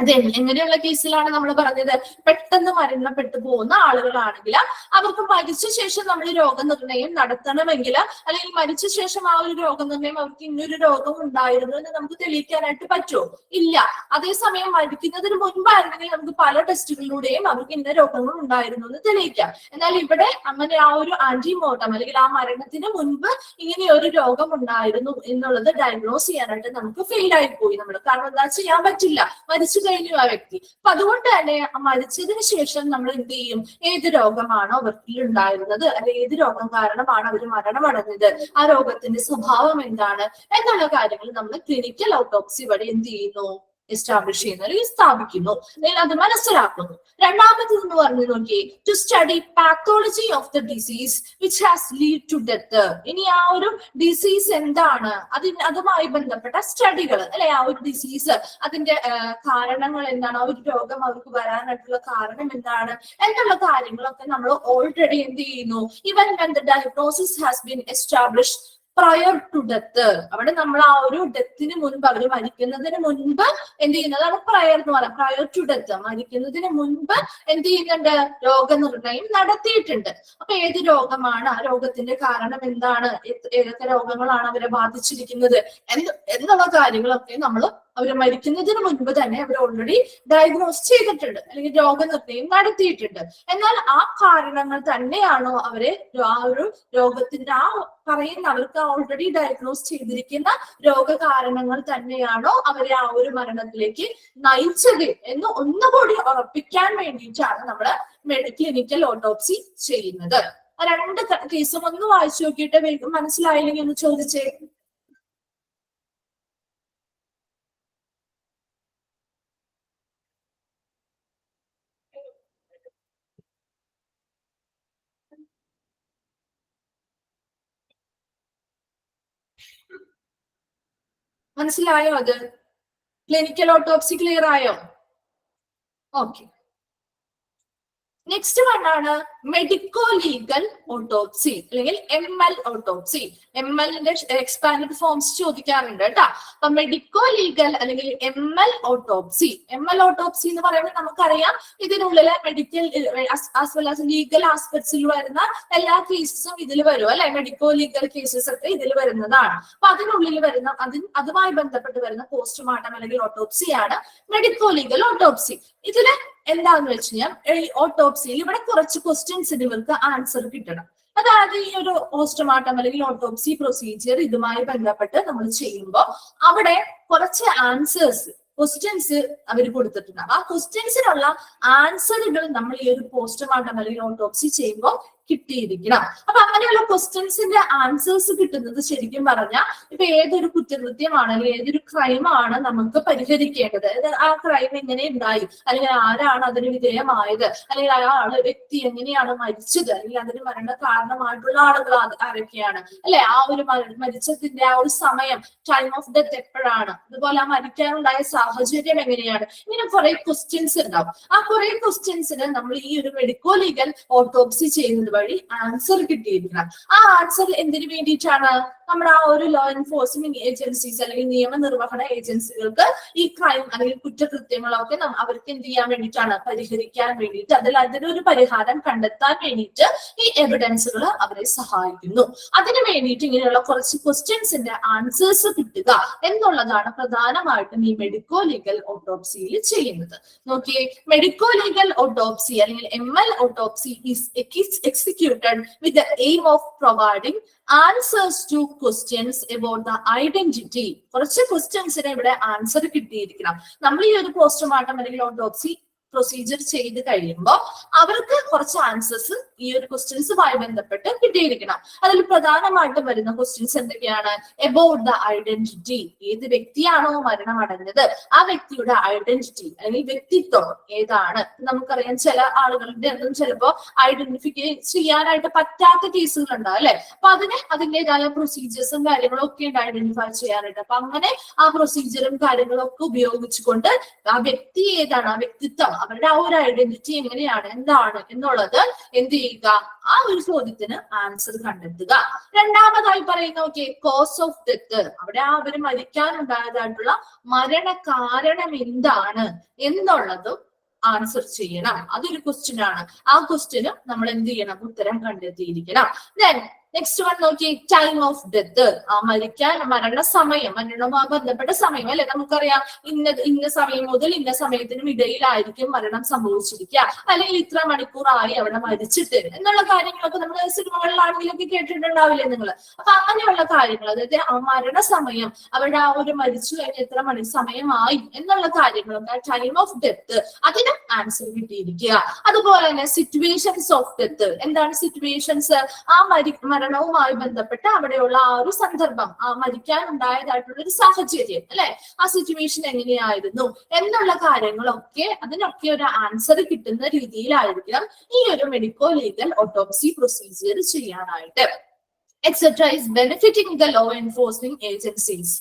അതെ, എങ്ങനെയുള്ള കേസിലാണ് നമ്മൾ പറഞ്ഞത്, പെട്ടെന്ന് മരണപ്പെട്ടു പോകുന്ന ആളുകളാണെങ്കിൽ അവർക്ക് മരിച്ച ശേഷം നമ്മൾ രോഗനിർണയം നടത്തണമെങ്കിൽ, അല്ലെങ്കിൽ മരിച്ച ശേഷം ആ ഒരു രോഗനിർണയം അവർക്ക് ഇന്നൊരു രോഗം ഉണ്ടായിരുന്നു എന്ന് നമുക്ക് തെളിയിക്കാനായിട്ട് പറ്റുമോ? ഇല്ല. അതേസമയം മരിക്കുന്നതിന് മുൻപായിരുന്നെങ്കിൽ നമുക്ക് പല ടെസ്റ്റുകളിലൂടെയും അവർക്ക് ഇന്ന രോഗങ്ങൾ ഉണ്ടായിരുന്നു എന്ന് തെളിയിക്കാം. എന്നാൽ ഇവിടെ അങ്ങനെ ആ ഒരു ആന്റിമോർട്ടം അല്ലെങ്കിൽ ആ മരണത്തിന് മുൻപ് ഇങ്ങനെ ഒരു രോഗം ഉണ്ടായിരുന്നു എന്നുള്ളത് ഡയഗ്നോസ് ചെയ്യാനായിട്ട് നമുക്ക് ഫെയിൽ ആയി പോയി നമ്മൾ. കാരണം എന്താ, ചെയ്യാൻ പറ്റില്ല, മരിച്ചു കഴിഞ്ഞു ആ വ്യക്തി. അപ്പൊ അതുകൊണ്ട് തന്നെ മരിച്ചതിന് ശേഷം നമ്മൾ എന്ത് ചെയ്യും, ഏത് രോഗമാണോ അവർക്കിൽ ഉണ്ടായിരുന്നത് അല്ലെങ്കിൽ ഏത് രോഗം കാരണമാണ് അവർ മരണമടഞ്ഞത്, ആ രോഗത്തിന്റെ സ്വഭാവം എന്താണ് എന്നുള്ള കാര്യങ്ങൾ നമ്മൾ ക്ലിനിക്കൽ ഓട്ടോപ്സി വഴി എന്ത് ചെയ്യുന്നു, എസ്റ്റാബ്ലിഷ് ചെയ്യുന്നു അല്ലെങ്കിൽ സ്ഥാപിക്കുന്നു, അല്ലെങ്കിൽ അത് മനസ്സിലാക്കുന്നു. രണ്ടാമത്തേന്ന് പറഞ്ഞു നോക്കി, to study pathology of the disease which has lead to death. ഇനി ആ ഒരു ഡിസീസ് എന്താണ്, അതുമായി ബന്ധപ്പെട്ട സ്റ്റഡികൾ അല്ലെ, ആ ഒരു ഡിസീസ് അതിന്റെ കാരണങ്ങൾ എന്താണ്, ആ ഒരു രോഗം അവർക്ക് വരാനായിട്ടുള്ള കാരണം എന്താണ് എന്നുള്ള കാര്യങ്ങളൊക്കെ നമ്മൾ ഓൾറെഡി എന്ത് ചെയ്യുന്നു, even when the diagnosis has been established prior to death. അവിടെ നമ്മൾ ആ ഒരു ഡെത്തിന് മുൻപ്, അവർ മരിക്കുന്നതിന് മുൻപ് എന്ത് ചെയ്യുന്നതാണ് പ്രയർ എന്ന് പറയാം. പ്രയർ ടു ഡെത്ത്, മരിക്കുന്നതിന് മുൻപ് എന്ത് ചെയ്യുന്നുണ്ട്, രോഗനിർണയം നടത്തിയിട്ടുണ്ട്. അപ്പൊ ഏത് രോഗമാണ്, ആ രോഗത്തിന്റെ കാരണം എന്താണ്, ഏതൊക്കെ രോഗങ്ങളാണ് അവരെ ബാധിച്ചിരിക്കുന്നത് എന്നുള്ള കാര്യങ്ങളൊക്കെ നമ്മൾ അവർ മരിക്കുന്നതിന് മുൻപ് തന്നെ അവർ ഓൾറെഡി ഡയഗ്നോസ് ചെയ്തിട്ടുണ്ട് അല്ലെങ്കിൽ രോഗനിർണയം നടത്തിയിട്ടുണ്ട്. എന്നാൽ ആ കാരണങ്ങൾ തന്നെയാണോ അവരെ ആ ഒരു രോഗത്തിന്റെ പറയുന്ന അവർക്ക് ഓൾറെഡി ഡയഗ്നോസ് ചെയ്തിരിക്കുന്ന രോഗകാരണങ്ങൾ തന്നെയാണോ അവരെ ആ ഒരു മരണത്തിലേക്ക് നയിച്ചത് എന്ന് ഒന്നുകൂടി ഉറപ്പിക്കാൻ വേണ്ടിയിട്ടാണ് നമ്മൾ ക്ലിനിക്കൽ ഓട്ടോപ്സി ചെയ്യുന്നത്. ആ 2 കേസും ഒന്ന് വായിച്ചു നോക്കിയിട്ട് വേഗം മനസ്സിലായില്ലെങ്കിൽ ഒന്ന് ചോദിച്ചേ. മനസ്സിലായോ? അത് ക്ലിനിക്കൽ ഓട്ടോപ്സി ക്ലിയർ ആയോ? ഓക്കെ. നെക്സ്റ്റ് വണ്ണാണ് മെഡിക്കോ ലീഗൽ ഓട്ടോപ്സി അല്ലെങ്കിൽ ML ഓട്ടോപ്സി. MLന്റെ എക്സ്പാൻഡ് ഫോംസ് ചോദിക്കാറുണ്ട് കേട്ടോ. അപ്പൊ മെഡിക്കോ ലീഗൽ അല്ലെങ്കിൽ ML ഓട്ടോപ്സി. ML ഓട്ടോപ്സി എന്ന് പറയുമ്പോൾ നമുക്കറിയാം ഇതിനുള്ളിലെ medical as well as legal ആസ്പെക്ട്സിൽ വരുന്ന എല്ലാ കേസസും ഇതിൽ വരും അല്ലെ. മെഡിക്കോ ലീഗൽ കേസസ് ഒക്കെ ഇതിൽ വരുന്നതാണ്. അപ്പൊ അതിനുള്ളിൽ വരുന്ന അതുമായി ബന്ധപ്പെട്ട് വരുന്ന പോസ്റ്റ്മോർട്ടം അല്ലെങ്കിൽ ഓട്ടോപ്സിയാണ് മെഡിക്കോ ലീഗൽ ഓട്ടോപ്സി. ഇതില് എന്താന്ന് വെച്ച് കഴിഞ്ഞാൽ ഓട്ടോപ്സിയിൽ ഇവിടെ കുറച്ച് ക്വസ്റ്റ്യൻസിന് ഇവർക്ക് ആൻസർ കിട്ടണം. അതായത് ഈ ഒരു പോസ്റ്റ്മോർട്ടം അല്ലെങ്കിൽ ഓട്ടോപ്സി പ്രൊസീജിയർ ഇതുമായി ബന്ധപ്പെട്ട് നമ്മൾ ചെയ്യുമ്പോൾ അവിടെ കുറച്ച് ആൻസേഴ്സ് ക്വസ്റ്റ്യൻസ് അവർ കൊടുത്തിട്ടുണ്ട്. ആ ക്വസ്റ്റ്യൻസിനുള്ള ആൻസറുകൾ നമ്മൾ ഈ ഒരു പോസ്റ്റ്മോർട്ടം അല്ലെങ്കിൽ ഓട്ടോപ്സി ചെയ്യുമ്പോൾ കിട്ടിയിരിക്കണം. അപ്പൊ അങ്ങനെയുള്ള ക്വസ്റ്റ്യൻസിന്റെ ആൻസേഴ്സ് കിട്ടുന്നത് ശരിക്കും പറഞ്ഞാൽ ഇപ്പൊ ഏതൊരു കുറ്റകൃത്യമാണ് അല്ലെങ്കിൽ ഏതൊരു ക്രൈമാണ് നമുക്ക് പരിഹരിക്കേണ്ടത്, ആ ക്രൈം എങ്ങനെ ഉണ്ടായി, അല്ലെങ്കിൽ ആരാണ് അതിന് വിധേയമായത്, അല്ലെങ്കിൽ വ്യക്തി എങ്ങനെയാണ് മരിച്ചത്, അല്ലെങ്കിൽ അതിന് മരണ കാരണമായിട്ടുള്ള ആളുകൾ ആരൊക്കെയാണ് അല്ലെ, ആ ഒരു മരിച്ചതിന്റെ ആ ഒരു സമയം, ടൈം ഓഫ് ഡെത്ത് എപ്പോഴാണ്, അതുപോലെ ആ മരിക്കാനുണ്ടായ സാഹചര്യം എങ്ങനെയാണ്, ഇങ്ങനെ കുറെ ക്വസ്റ്റ്യൻസ് ഉണ്ടാവും. ആ കുറെ ക്വസ്റ്റ്യൻസിന് നമ്മൾ ഈ ഒരു മെഡിക്കോ ലീഗൽ ഓട്ടോപ്സി ചെയ്യുന്നത് വഴി ആൻസർ കിട്ടിയിരിക്കണം. ആ ആൻസർ എന്തിനു വേണ്ടിയിട്ടാണ്, നമ്മുടെ ആ ഒരു ലോ എൻഫോഴ്സ്മെന്റ് ഏജൻസീസ് അല്ലെങ്കിൽ നിയമനിർവഹണ ഏജൻസികൾക്ക് ഈ ക്രൈം അല്ലെങ്കിൽ കുറ്റകൃത്യങ്ങളൊക്കെ അവർക്ക് എന്ത് ചെയ്യാൻ വേണ്ടിയിട്ടാണ്, പരിഹരിക്കാൻ വേണ്ടിയിട്ട്, അതിനൊരു പരിഹാരം കണ്ടെത്താൻ വേണ്ടിയിട്ട് ഈ എവിഡൻസുകൾ അവരെ സഹായിക്കുന്നു. അതിനു വേണ്ടിയിട്ട് ഇങ്ങനെയുള്ള കുറച്ച് ക്വസ്റ്റ്യൻസിന്റെ ആൻസേഴ്സ് കിട്ടുക എന്നുള്ളതാണ് പ്രധാനമായിട്ടും ഈ മെഡിക്കോ ലീഗൽ ഓട്ടോപ്സിയിൽ ചെയ്യുന്നത്. നോക്കിയേ, മെഡിക്കോ ലീഗൽ ഓട്ടോപ്സി അല്ലെങ്കിൽ ML autopsy is executed with the aim of providing answers to questions about the identity. കുറച്ച് ക്വസ്റ്റ്യൻസിന് ഇവിടെ ആൻസർ കിട്ടിയിരിക്കണം. നമ്മൾ ഈ ഒരു പോസ്റ്റ്മോർട്ടം അല്ലെങ്കിൽ ഓട്ടോപ്സി പ്രൊസീജിയർ ചെയ്ത് കഴിയുമ്പോൾ അവർക്ക് കുറച്ച് ആൻസേഴ്സ് ഈ ഒരു ക്വസ്റ്റ്യൻസുമായി ബന്ധപ്പെട്ട് കിട്ടിയിരിക്കണം. അതിൽ പ്രധാനമായിട്ടും വരുന്ന ക്വസ്റ്റ്യൻസ് എന്തൊക്കെയാണ്? എബൌട്ട് ദ ഐഡന്റിറ്റി, ഏത് വ്യക്തിയാണോ മരണമടഞ്ഞത് ആ വ്യക്തിയുടെ ഐഡന്റിറ്റി അല്ലെങ്കിൽ വ്യക്തിത്വം ഏതാണ്. നമുക്കറിയാം ചില ആളുകളുടെ ഒന്നും ചിലപ്പോ ഐഡന്റിഫൈ ചെയ്യാനായിട്ട് പറ്റാത്ത കേസുകൾ ഉണ്ടാവും അല്ലെ. അപ്പൊ അതിൻ്റെതായ പ്രൊസീജിയേഴ്സും കാര്യങ്ങളും ഒക്കെ ഉണ്ട് ഐഡന്റിഫൈ ചെയ്യാനായിട്ട്. അപ്പൊ അങ്ങനെ ആ പ്രൊസീജിയറും കാര്യങ്ങളും ഒക്കെ ഉപയോഗിച്ചുകൊണ്ട് ആ വ്യക്തി ഏതാണ്, ആ വ്യക്തിത്വം, അവരുടെ ആ ഒരു ഐഡന്റിറ്റി എങ്ങനെയാണ്, എന്താണ് എന്നുള്ളത് എന്ത് ചെയ്യുക, ആ ഒരു ചോദ്യത്തിന് ആൻസർ കണ്ടെത്തുക. രണ്ടാമതായി പറയുന്ന ഓക്കെ, കോസ് ഓഫ് ഡെത്ത്, അവിടെ ആ അവര് മരിക്കാനുണ്ടായതായിട്ടുള്ള മരണ കാരണം എന്താണ് എന്നുള്ളതും ആൻസർ ചെയ്യണം. അതൊരു ക്വസ്റ്റ്യൻ ആണ്. ആ ക്വസ്റ്റ്യന് നമ്മൾ എന്ത് ചെയ്യണം, ഉത്തരം കണ്ടെത്തിയിരിക്കണം. ദെൻ നെക്സ്റ്റ് വൺ നോക്കി, ടൈം ഓഫ് ഡെത്ത്, ആ മരണസമയം, മരണവുമായി ബന്ധപ്പെട്ട സമയം അല്ലെ. നമുക്കറിയാം ഇന്ന സമയം മുതൽ ഇന്ന സമയത്തിനും ഇടയിലായിരിക്കും മരണം സംഭവിച്ചിരിക്കുക, അല്ലെങ്കിൽ ഇത്ര മണിക്കൂറായി അവിടെ മരിച്ചിട്ട് എന്നുള്ള കാര്യങ്ങളൊക്കെ നമ്മൾ സിനിമകളിലാണെങ്കിലൊക്കെ കേട്ടിട്ടുണ്ടാവില്ലേ നിങ്ങൾ. അപ്പൊ അങ്ങനെയുള്ള കാര്യങ്ങൾ, അതായത് ആ മരണസമയം, അവരുടെ ആ ഒരു മരിച്ചു കഴിഞ്ഞ എത്ര സമയമായി എന്നുള്ള കാര്യങ്ങളൊക്കെ ടൈം ഓഫ് ഡെത്ത്, അതിന് ആൻസർ കിട്ടിയിരിക്കുക. അതുപോലെ തന്നെ സിറ്റുവേഷൻസ് ഓഫ് ഡെത്ത്, എന്താണ് സിറ്റുവേഷൻസ്, ആ മരണവുമായി ബന്ധപ്പെട്ട് അവിടെയുള്ള ആ ഒരു സന്ദർഭം, ആ മരിക്കാനുണ്ടായതായിട്ടുള്ള ഒരു സാഹചര്യം അല്ലെ, ആ സിറ്റുവേഷൻ എങ്ങനെയായിരുന്നു എന്നുള്ള കാര്യങ്ങളൊക്കെ അതിനൊക്കെ ഒരു ആൻസർ കിട്ടുന്ന രീതിയിലായിരിക്കണം ഈ ഒരു മെഡിക്കോ ലീഗൽ ഓട്ടോപ്സി പ്രൊസീജിയർ ചെയ്യാനായിട്ട്. Etcetera is benefiting the law enforcing agencies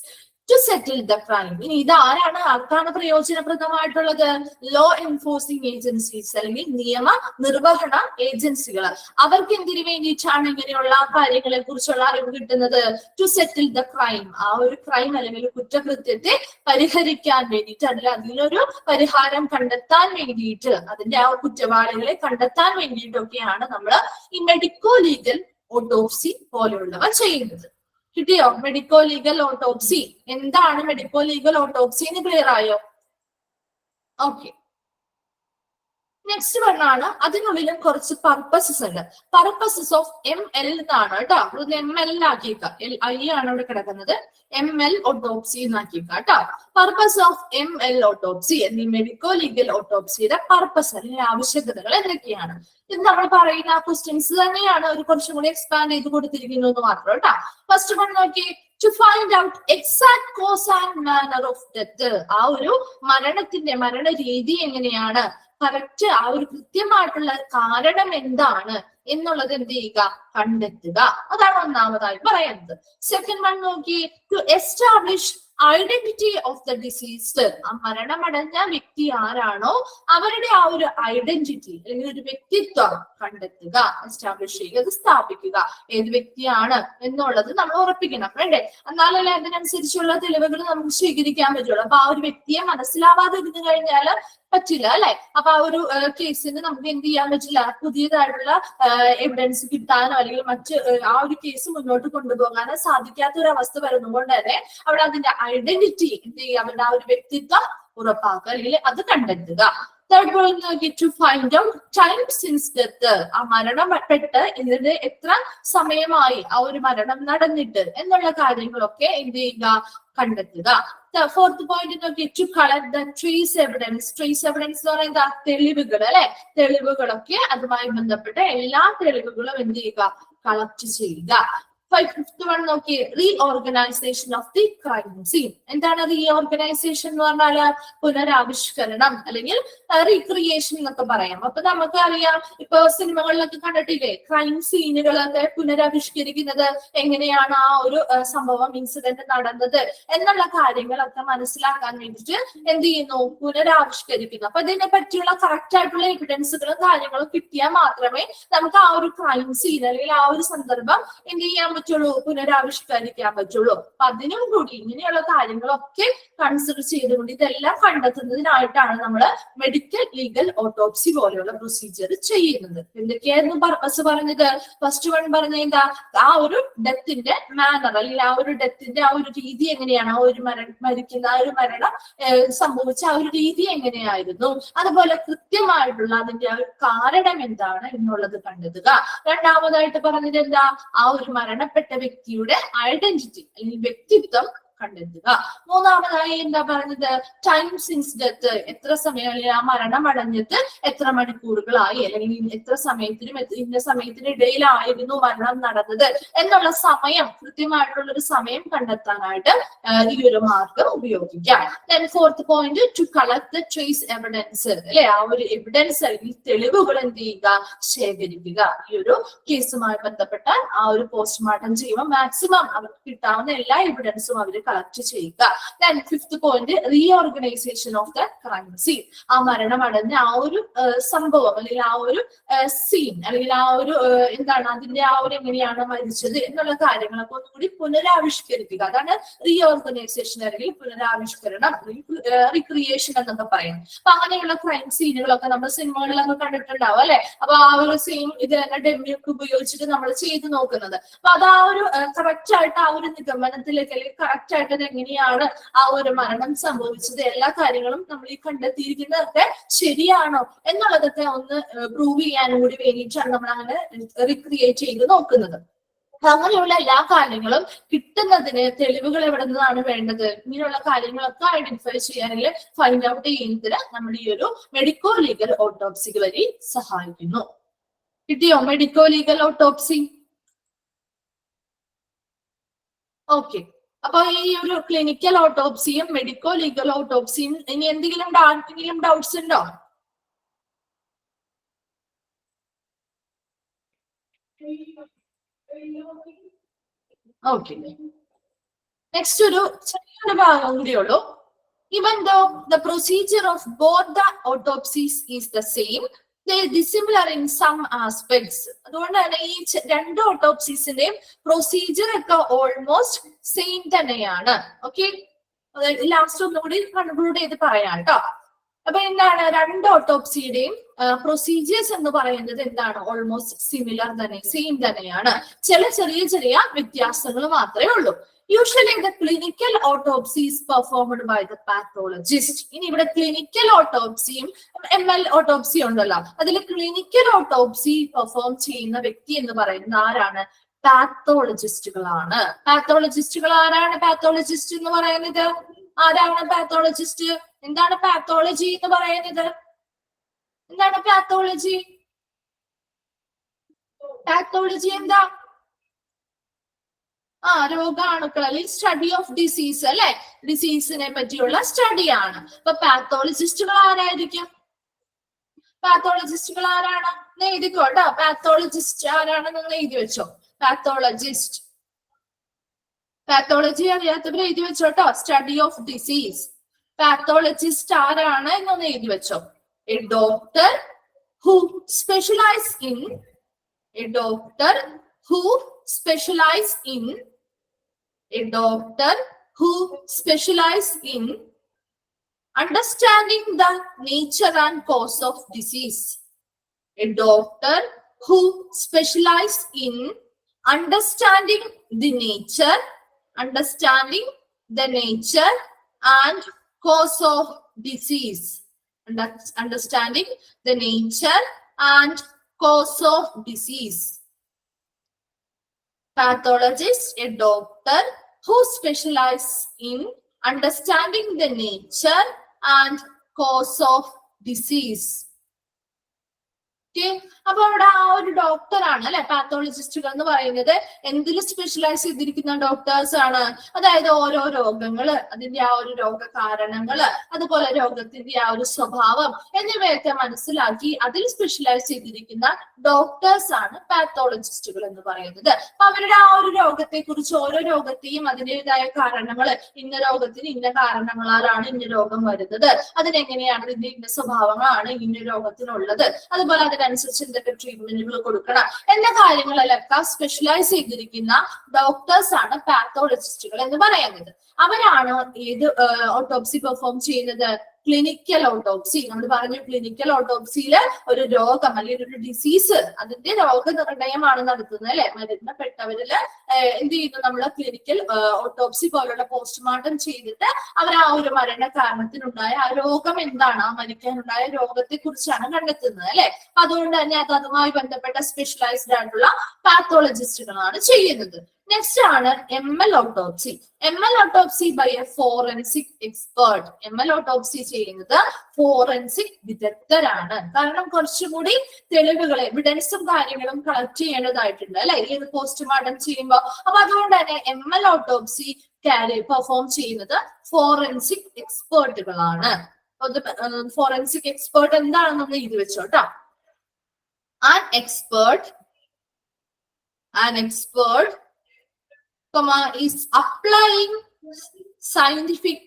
to settle the crime. ഇനി ആർക്കാണ് പ്രയോജനപ്രദമായിട്ടുള്ളത്? ലോ എൻഫോഴ്സിംഗ് ഏജൻസീസ് അല്ലെങ്കിൽ നിയമ നിർവഹണ ഏജൻസികൾ. അവർക്ക് എന്തിനു വേണ്ടിയിട്ടാണ് ഇങ്ങനെയുള്ള കാര്യങ്ങളെ കുറിച്ചുള്ള അറിവ് കിട്ടുന്നത്? ടു സെറ്റിൽ ദ ക്രൈം, ആ ഒരു ക്രൈം അല്ലെങ്കിൽ കുറ്റകൃത്യത്തെ പരിഹരിക്കാൻ വേണ്ടിയിട്ട്, അതിനൊരു പരിഹാരം കണ്ടെത്താൻ വേണ്ടിയിട്ട്, അതിന്റെ ആ കുറ്റവാളികളെ കണ്ടെത്താൻ വേണ്ടിയിട്ടൊക്കെയാണ് നമ്മൾ ഈ മെഡിക്കോ ലീഗൽ ഓട്ടോപ്സി പോലെയുള്ളവ ചെയ്യുന്നത്. കിട്ടിയോ? മെഡിക്കോ ലീഗൽ ഓട്ടോപ്സി എന്താണ്? മെഡിക്കോ ലീഗൽ ഓട്ടോപ്സി എന്ന് ക്ലിയർ ആയോ? ഓക്കെ, നെക്സ്റ്റ് വണ്ണാണ്. അതിനുള്ളിലും കുറച്ച് പർപ്പസസ് ഉണ്ട്. പർപ്പസസ് ഓഫ് ML എന്നാണ് കേട്ടോ. ഇത് ML ആക്കിയേക്കാം. LI ആണ് ഇവിടെ കിടക്കുന്നത്. ML ഓട്ടോപ്സി എന്നാക്കിയേക്കാം കേട്ടോ. പർപ്പസ് ഓഫ് ML ഓട്ടോപ്സി എന്നീ മെഡിക്കോ ലീഗൽ ഓട്ടോപ്സിയുടെ പർപ്പസ് അല്ലെങ്കിൽ ആവശ്യകതകൾ എന്തൊക്കെയാണ്? ഇത് നമ്മൾ പറയുന്ന ക്വസ്റ്റ്യൻസ് തന്നെയാണ്, ഒരു കുറച്ചും കൂടി എക്സ്പാൻഡ് ചെയ്ത് കൊടുത്തിരിക്കുന്നു എന്ന് മാത്രം കേട്ടോ. ഫസ്റ്റ് വൺ നോക്കി, to find out exact cause and manner of death, ആ ഒരു മരണ രീതി എങ്ങനെയാണ്, കറക്റ്റ് ആ ഒരു കൃത്യമായിട്ടുള്ള കാരണം എന്താണ് എന്നുള്ളത് എന്ത് ചെയ്യുക, കണ്ടെത്തുക. അതാണ് ഒന്നാമതായി പറയുന്നത്. സെക്കൻഡ് വൺ നോക്കി, to establish identity of the deceased, ആ മരണമടഞ്ഞ വ്യക്തി ആരാണോ അവരുടെ ആ ഒരു ഐഡന്റിറ്റി അല്ലെങ്കിൽ ഒരു വ്യക്തിത്വം കണ്ടെത്തുക, എസ്റ്റാബ്ലിഷ് ചെയ്യുക, അത് സ്ഥാപിക്കുക. ഏത് വ്യക്തിയാണ് എന്നുള്ളത് നമ്മൾ ഉറപ്പിക്കണം വേണ്ടേ? എന്നാലല്ലേ അതിനനുസരിച്ചുള്ള തെളിവുകൾ നമുക്ക് സ്വീകരിക്കാൻ പറ്റുള്ളൂ. അപ്പൊ ആ ഒരു വ്യക്തിയെ മനസ്സിലാവാതെ ഇരുന്ന് കഴിഞ്ഞാൽ പറ്റില്ല അല്ലെ. അപ്പൊ ആ ഒരു കേസിന് നമുക്ക് എന്ത് ചെയ്യാൻ പറ്റില്ല, പുതിയതായിട്ടുള്ള എവിഡൻസ് കിട്ടാനോ അല്ലെങ്കിൽ മറ്റ് ആ ഒരു കേസ് മുന്നോട്ട് കൊണ്ടുപോകാനോ സാധിക്കാത്ത ഒരു അവസ്ഥ വരുന്നതുകൊണ്ട് തന്നെ അവിടെ അതിന്റെ ഐഡന്റിറ്റി എന്ത് ചെയ്യുക, അവരുടെ ആ ഒരു വ്യക്തിത്വം ഉറപ്പാക്കുക അല്ലെങ്കിൽ അത് കണ്ടെത്തുക. തേർഡ് പോയിന്റ് നോക്കി, to find out time since death, ആ മരണപ്പെട്ട് ഇതിന് എത്ര സമയമായി ആ ഒരു മരണം നടന്നിട്ട് എന്നുള്ള കാര്യങ്ങളൊക്കെ എന്ത് ചെയ്യുക, കണ്ടെത്തുക. ഫോർത്ത് പോയിന്റ് നോക്കി, to collect the trace evidence. Trace evidence എന്ന് പറയുന്നത് തെളിവുകൾ അല്ലെ, തെളിവുകളൊക്കെ അതുമായി ബന്ധപ്പെട്ട എല്ലാ തെളിവുകളും എന്ത് ചെയ്യുക, കളക്ട് ചെയ്യുക. ഫിഫ്ത് വൺ നോക്കി, reorganisation of the crime scene. എന്താണ് റീഓർഗനൈസേഷൻ എന്ന് പറഞ്ഞാൽ? പുനരാവിഷ്കരണം അല്ലെങ്കിൽ റീക്രിയേഷൻ എന്നൊക്കെ പറയാം. അപ്പൊ നമുക്ക് അറിയാം, ഇപ്പൊ സിനിമകളിലൊക്കെ കണ്ടിട്ടില്ലേ ക്രൈം സീനുകളൊക്കെ പുനരാവിഷ്കരിക്കുന്നത്, എങ്ങനെയാണ് ആ ഒരു സംഭവം ഇൻസിഡന്റ് നടന്നത് എന്നുള്ള കാര്യങ്ങളൊക്കെ മനസ്സിലാക്കാൻ വേണ്ടിയിട്ട് എന്ത് ചെയ്യുന്നു, പുനരാവിഷ്കരിക്കുന്നു. അപ്പൊ ഇതിനെ പറ്റിയുള്ള കറക്റ്റ് ആയിട്ടുള്ള എവിഡൻസുകളും കാര്യങ്ങളും കിട്ടിയാൽ മാത്രമേ നമുക്ക് ആ ഒരു ക്രൈം സീൻ അല്ലെങ്കിൽ ആ ഒരു സന്ദർഭം എന്ത് ചെയ്യാൻ പറ്റുള്ളൂ? പുനരാവിഷ്കരിക്കാൻ പറ്റുള്ളൂ. അപ്പൊ അതിനും കൂടി ഇങ്ങനെയുള്ള കാര്യങ്ങളൊക്കെ കൺസിഡർ ചെയ്തുകൊണ്ട് ഇതെല്ലാം കണ്ടെത്തുന്നതിനായിട്ടാണ് നമ്മൾ മെഡിക്കൽ ലീഗൽ ഓട്ടോപ്സി പോലെയുള്ള പ്രൊസീജിയർ ചെയ്യുന്നത്. എന്തൊക്കെയായിരുന്നു പർപ്പസ് പറഞ്ഞത്? ഫസ്റ്റ് വൺ പറഞ്ഞ എന്താ? ആ ഒരു ഡെത്തിന്റെ മാനർ, അല്ലെങ്കിൽ ആ ഒരു ഡെത്തിന്റെ ആ ഒരു രീതി എങ്ങനെയാണ്, ആ ഒരു മരിക്കുന്ന ആ ഒരു മരണം സംഭവിച്ച ആ ഒരു രീതി എങ്ങനെയായിരുന്നു, അതുപോലെ കൃത്യമായിട്ടുള്ള അതിന്റെ ആ ഒരു കാരണം എന്താണ് എന്നുള്ളത് കണ്ടെത്തുക. രണ്ടാമതായിട്ട് പറഞ്ഞത് എന്താ? ആ ഒരു മരണപ്പെട്ട വ്യക്തിയുടെ ഐഡന്റിറ്റി അല്ലെങ്കിൽ വ്യക്തിത്വം കണ്ടെത്തുക. മൂന്നാമതായി എന്താ പറഞ്ഞത്? ടൈം സിൻസ് ഡെത്ത്, എത്ര സമയം, അല്ലെങ്കിൽ ആ മരണം അടഞ്ഞിട്ട് എത്ര മണിക്കൂറുകളായി, അല്ലെങ്കിൽ എത്ര സമയത്തിനും ഇന്ന സമയത്തിനിടയിലായിരുന്നു മരണം നടന്നത് എന്നുള്ള സമയം, കൃത്യമായിട്ടുള്ള ഒരു സമയം കണ്ടെത്താനായിട്ട് ഈ ഒരു മാർഗം ഉപയോഗിക്കാം. Then fourth point, to collect the trace evidence, അല്ലെ? ആ ഒരു എവിഡൻസ് അല്ലെങ്കിൽ തെളിവുകൾ എന്ത് ചെയ്യുക? ശേഖരിക്കുക. ഈ ഒരു കേസുമായി ബന്ധപ്പെട്ട ആ ഒരു പോസ്റ്റ്മോർട്ടം ചെയ്യുമ്പോൾ മാക്സിമം അവർക്ക് കിട്ടാവുന്ന എല്ലാ എവിഡൻസും അവർ കളക്ട് ചെയ്യുക. Then fifth point, reorganisation of the crime scene, ആ മരണം അടഞ്ഞ ആ ഒരു സംഭവം അല്ലെങ്കിൽ ആ ഒരു സീൻ അല്ലെങ്കിൽ ആ ഒരു എന്താണ് അതിന്റെ ആ ഒരു എങ്ങനെയാണ് മരിച്ചത് എന്നുള്ള കാര്യങ്ങളൊക്കെ ഒന്നുകൂടി പുനരാവിഷ്കരിക്കുക. അതാണ് റീഓർഗനൈസേഷൻ അല്ലെങ്കിൽ പുനരാവിഷ്കരണം, റീക്രിയേഷൻ എന്നൊക്കെ പറയും. അപ്പൊ അങ്ങനെയുള്ള ക്രൈം സീനുകളൊക്കെ നമ്മൾ സിനിമകളിലൊക്കെ കണ്ടിട്ടുണ്ടാവും, അല്ലെ? അപ്പൊ ആ ഒരു സീൻ ഇത് തന്നെ ഡെമ്മിയൊക്കെ ഉപയോഗിച്ചിട്ട് നമ്മൾ ചെയ്തു നോക്കുന്നത്. അപ്പൊ അത് ആ ഒരു കറക്റ്റ് ആയിട്ട് ആ ഒരു നിഗമനത്തിലേക്ക് അല്ലെങ്കിൽ കറക്റ്റ് ആയിട്ട് അത് എങ്ങനെയാണ് ആ ഒരു മരണം സംഭവിച്ചത്, എല്ലാ കാര്യങ്ങളും നമ്മൾ ഈ കണ്ടെത്തിയിരിക്കുന്നതൊക്കെ ശരിയാണോ എന്നുള്ളതൊക്കെ ഒന്ന് പ്രൂവ് ചെയ്യാനും കൂടി വേണ്ടിയിട്ടാണ് നമ്മൾ അങ്ങനെ റീക്രിയേറ്റ് ചെയ്ത് നോക്കുന്നത്. അങ്ങനെയുള്ള എല്ലാ കാര്യങ്ങളും കിട്ടുന്നതിന് തെളിവുകൾ എവിടെ നിന്നാണ് വേണ്ടത്? ഇങ്ങനെയുള്ള കാര്യങ്ങളൊക്കെ ഐഡന്റിഫൈ ചെയ്യാൻ അല്ലെങ്കിൽ ഫൈൻഡ് ഔട്ട് ചെയ്യുന്നതിന് നമ്മുടെ ഈ ഒരു മെഡിക്കോ ലീഗൽ ഓട്ടോപ്സി വഴി സഹായിക്കുന്നു. കിട്ടിയോ മെഡിക്കോ ലീഗൽ ഓട്ടോപ്സി? ഓക്കെ. അപ്പൊ ഈ ഒരു ക്ലിനിക്കൽ ഓട്ടോപ്സിയും മെഡിക്കോ ലീഗൽ ഓട്ടോപ്സിയും ഇനി എന്തെങ്കിലും ഡൗട്ട്സ് ഉണ്ടോ? ഓക്കെ. നെക്സ്റ്റ് ഒരു ചെറിയൊരു ഭാഗം കൂടിയുള്ളൂ. Even though the procedure of both the autopsies is the same, they are dissimilar in some aspects. അതുകൊണ്ട് തന്നെ ഈ രണ്ട് ഓട്ടോപ്സീസിന്റെയും പ്രൊസീജിയർ ഒക്കെ ഓൾമോസ്റ്റ് സെയിം തന്നെയാണ്. ഓക്കെ, ലാസ്റ്റ് ഒന്നുകൂടി കൺക്ലൂഡ് ചെയ്ത് പറയാം കേട്ടോ. അപ്പൊ എന്താണ് രണ്ട് ഓട്ടോപ്സിയുടെയും പ്രൊസീജിയേഴ്സ് എന്ന് പറയുന്നത് എന്താണ്? ഓൾമോസ്റ്റ് സിമിലർ തന്നെ, സെയിം തന്നെയാണ്. ചില ചെറിയ ചെറിയ വ്യത്യാസങ്ങൾ മാത്രമേ ഉള്ളൂ. Usually the clinical autopsy is performed by the pathologist. ഇനി ഇവിടെ ക്ലിനിക്കൽ ഓട്ടോപ്സിയും ML ഓട്ടോപ്സി ഉണ്ടല്ലോ, അതിൽ ക്ലിനിക്കൽ ഓട്ടോപ്സി പെർഫോം ചെയ്യുന്ന വ്യക്തി എന്ന് പറയുന്നത് ആരാണ്? പാത്തോളജിസ്റ്റുകളാണ്. പാത്തോളജിസ്റ്റുകൾ ആരാണ്? പാത്തോളജിസ്റ്റ് എന്ന് പറയുന്നത് ആരാണ്? പാത്തോളജിസ്റ്റ്. എന്താണ് പാത്തോളജി എന്ന് പറയുന്നത്? എന്താണ് പാത്തോളജി? പാത്തോളജി എന്താ? രോഗാണുക്കൾ അല്ലെങ്കിൽ സ്റ്റഡി ഓഫ് ഡിസീസ്, അല്ലെ? ഡിസീസിനെ പറ്റിയുള്ള സ്റ്റഡിയാണ്. അപ്പൊ പാത്തോളജിസ്റ്റുകൾ ആരായിരിക്കും? പാത്തോളജിസ്റ്റുകൾ ആരാണ്? എഴുതിക്കോ കേട്ടോ. പാത്തോളജിസ്റ്റ് ആരാണെന്ന് എഴുതി വെച്ചോ. പാത്തോളജിസ്റ്റ്, പാത്തോളജി അറിയാത്തവർ എഴുതി വെച്ചോട്ടോ. Study of disease. പാത്തോളജിസ്റ്റ് ആരാണ് എന്നൊന്ന് എഴുതി വെച്ചോ. A doctor who specialise in a doctor who specialize in understanding the nature and cause of disease. A doctor who specialize in understanding the nature and cause of disease. Understanding the nature and cause of disease. Pathologist, a doctor who specializes in understanding the nature and cause of disease. അപ്പൊ അവിടെ ആ ഒരു doctor ആണ് അല്ലെ പാത്തോളജിസ്റ്റുകൾ എന്ന് പറയുന്നത്. എന്തിൽ specialise ചെയ്തിരിക്കുന്ന ഡോക്ടേഴ്സ് ആണ്? അതായത് ഓരോ രോഗങ്ങള്, അതിന്റെ ആ ഒരു രോഗകാരണങ്ങള്, അതുപോലെ രോഗത്തിന്റെ ആ ഒരു സ്വഭാവം എന്നിവയൊക്കെ മനസ്സിലാക്കി അതിൽ സ്പെഷ്യലൈസ് ചെയ്തിരിക്കുന്ന ഡോക്ടേഴ്സ് ആണ് പാത്തോളജിസ്റ്റുകൾ എന്ന് പറയുന്നത്. അപ്പൊ അവരുടെ ആ ഒരു രോഗത്തെ കുറിച്ച്, ഓരോ രോഗത്തെയും അതിൻ്റെതായ കാരണങ്ങള്, ഇന്ന രോഗത്തിന് ഇന്ന കാരണങ്ങളാലാണ് ഇന്ന രോഗം വരുന്നത്, അതിനെങ്ങനെയാണ്, ഇതിന്റെ ഇന്ന സ്വഭാവങ്ങളാണ് ഇന്ന രോഗത്തിനുള്ളത്, അതുപോലെ അതിന് അതിനനുസരിച്ച് എന്തൊക്കെ ട്രീറ്റ്മെന്റുകൾ കൊടുക്കണം എന്ന കാര്യങ്ങളിലൊക്കെ സ്പെഷ്യലൈസ് ചെയ്തിരിക്കുന്ന ഡോക്ടേഴ്സ് ആണ് പാത്തോളജിസ്റ്റുകൾ എന്ന് പറയുന്നത്. അവരാണ് ഏത് ഓട്ടോപ്സി പെർഫോം ചെയ്യുന്നത്? Clinical autopsy. നമ്മൾ പറഞ്ഞു ക്ലിനിക്കൽ ഓട്ടോപ്സിയില് ഒരു രോഗം അല്ലെങ്കിൽ ഒരു ഡിസീസ് അതിന്റെ രോഗനിർണയമാണ് നടത്തുന്നത് അല്ലെ. മരണപ്പെട്ടവരില് എന്ത് ചെയ്യുന്നു? നമ്മള് ക്ലിനിക്കൽ ഓട്ടോപ്സി പോലുള്ള പോസ്റ്റ്മോർട്ടം ചെയ്തിട്ട് അവർ ആ ഒരു മരണ കാരണത്തിനുണ്ടായ ആ രോഗം എന്താണ്, ആ മരിക്കാനുണ്ടായ രോഗത്തെ കുറിച്ചാണ് കണ്ടെത്തുന്നത് അല്ലെ. അതുകൊണ്ട് തന്നെ അതുമായി ബന്ധപ്പെട്ട സ്പെഷ്യലൈസ്ഡ് ആയിട്ടുള്ള പാത്തോളജിസ്റ്റുകളാണ് ചെയ്യുന്നത്. നെക്സ്റ്റ് ആണ് ML autopsy. ML autopsy by a forensic expert. ML autopsy ചെയ്യുന്നത് ഫോറൻസിക് വിദഗ്ധരാണ്. കാരണം കുറച്ചുകൂടി തെളിവുകൾ എവിഡൻസും കാര്യങ്ങളും കളക്ട് ചെയ്യേണ്ടതായിട്ടുണ്ട് അല്ലെ ഈ പോസ്റ്റ്മോർട്ടം ചെയ്യുമ്പോൾ. അപ്പൊ അതുകൊണ്ട് തന്നെ ML ഓട്ടോപ്സി പെർഫോം ചെയ്യുന്നത് ഫോറൻസിക് എക്സ്പേർട്ടുകളാണ്. ഫോറൻസിക് എക്സ്പേർട്ട് എന്താണെന്ന് നമ്മൾ ഇത് വെച്ചോട്ടോ. An expert is applying scientific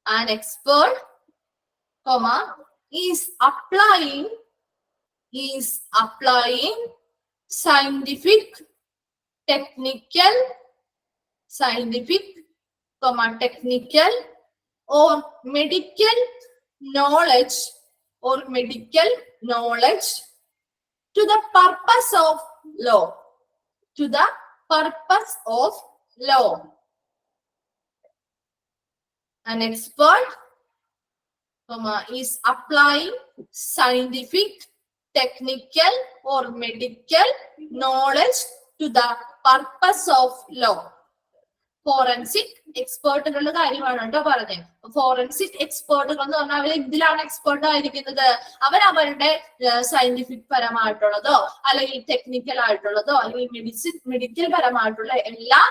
an expert is applying scientific technical or medical knowledge to the purpose of law. An expert, is applying scientific, technical or medical knowledge to the purpose of law. Forensic എക്സ്പേർട്ടുകളുടെ കാര്യമാണ് കേട്ടോ പറഞ്ഞത്. Forensic എക്സ്പേർട്ടുകൾ എന്ന് പറഞ്ഞാൽ അവർ ഇതിലാണ് expert ആയിരിക്കുന്നത്. അവരവരുടെ scientific പരമായിട്ടുള്ളതോ അല്ലെങ്കിൽ ടെക്നിക്കൽ ആയിട്ടുള്ളതോ അല്ലെങ്കിൽ മെഡിക്കൽ പരമായിട്ടുള്ള എല്ലാ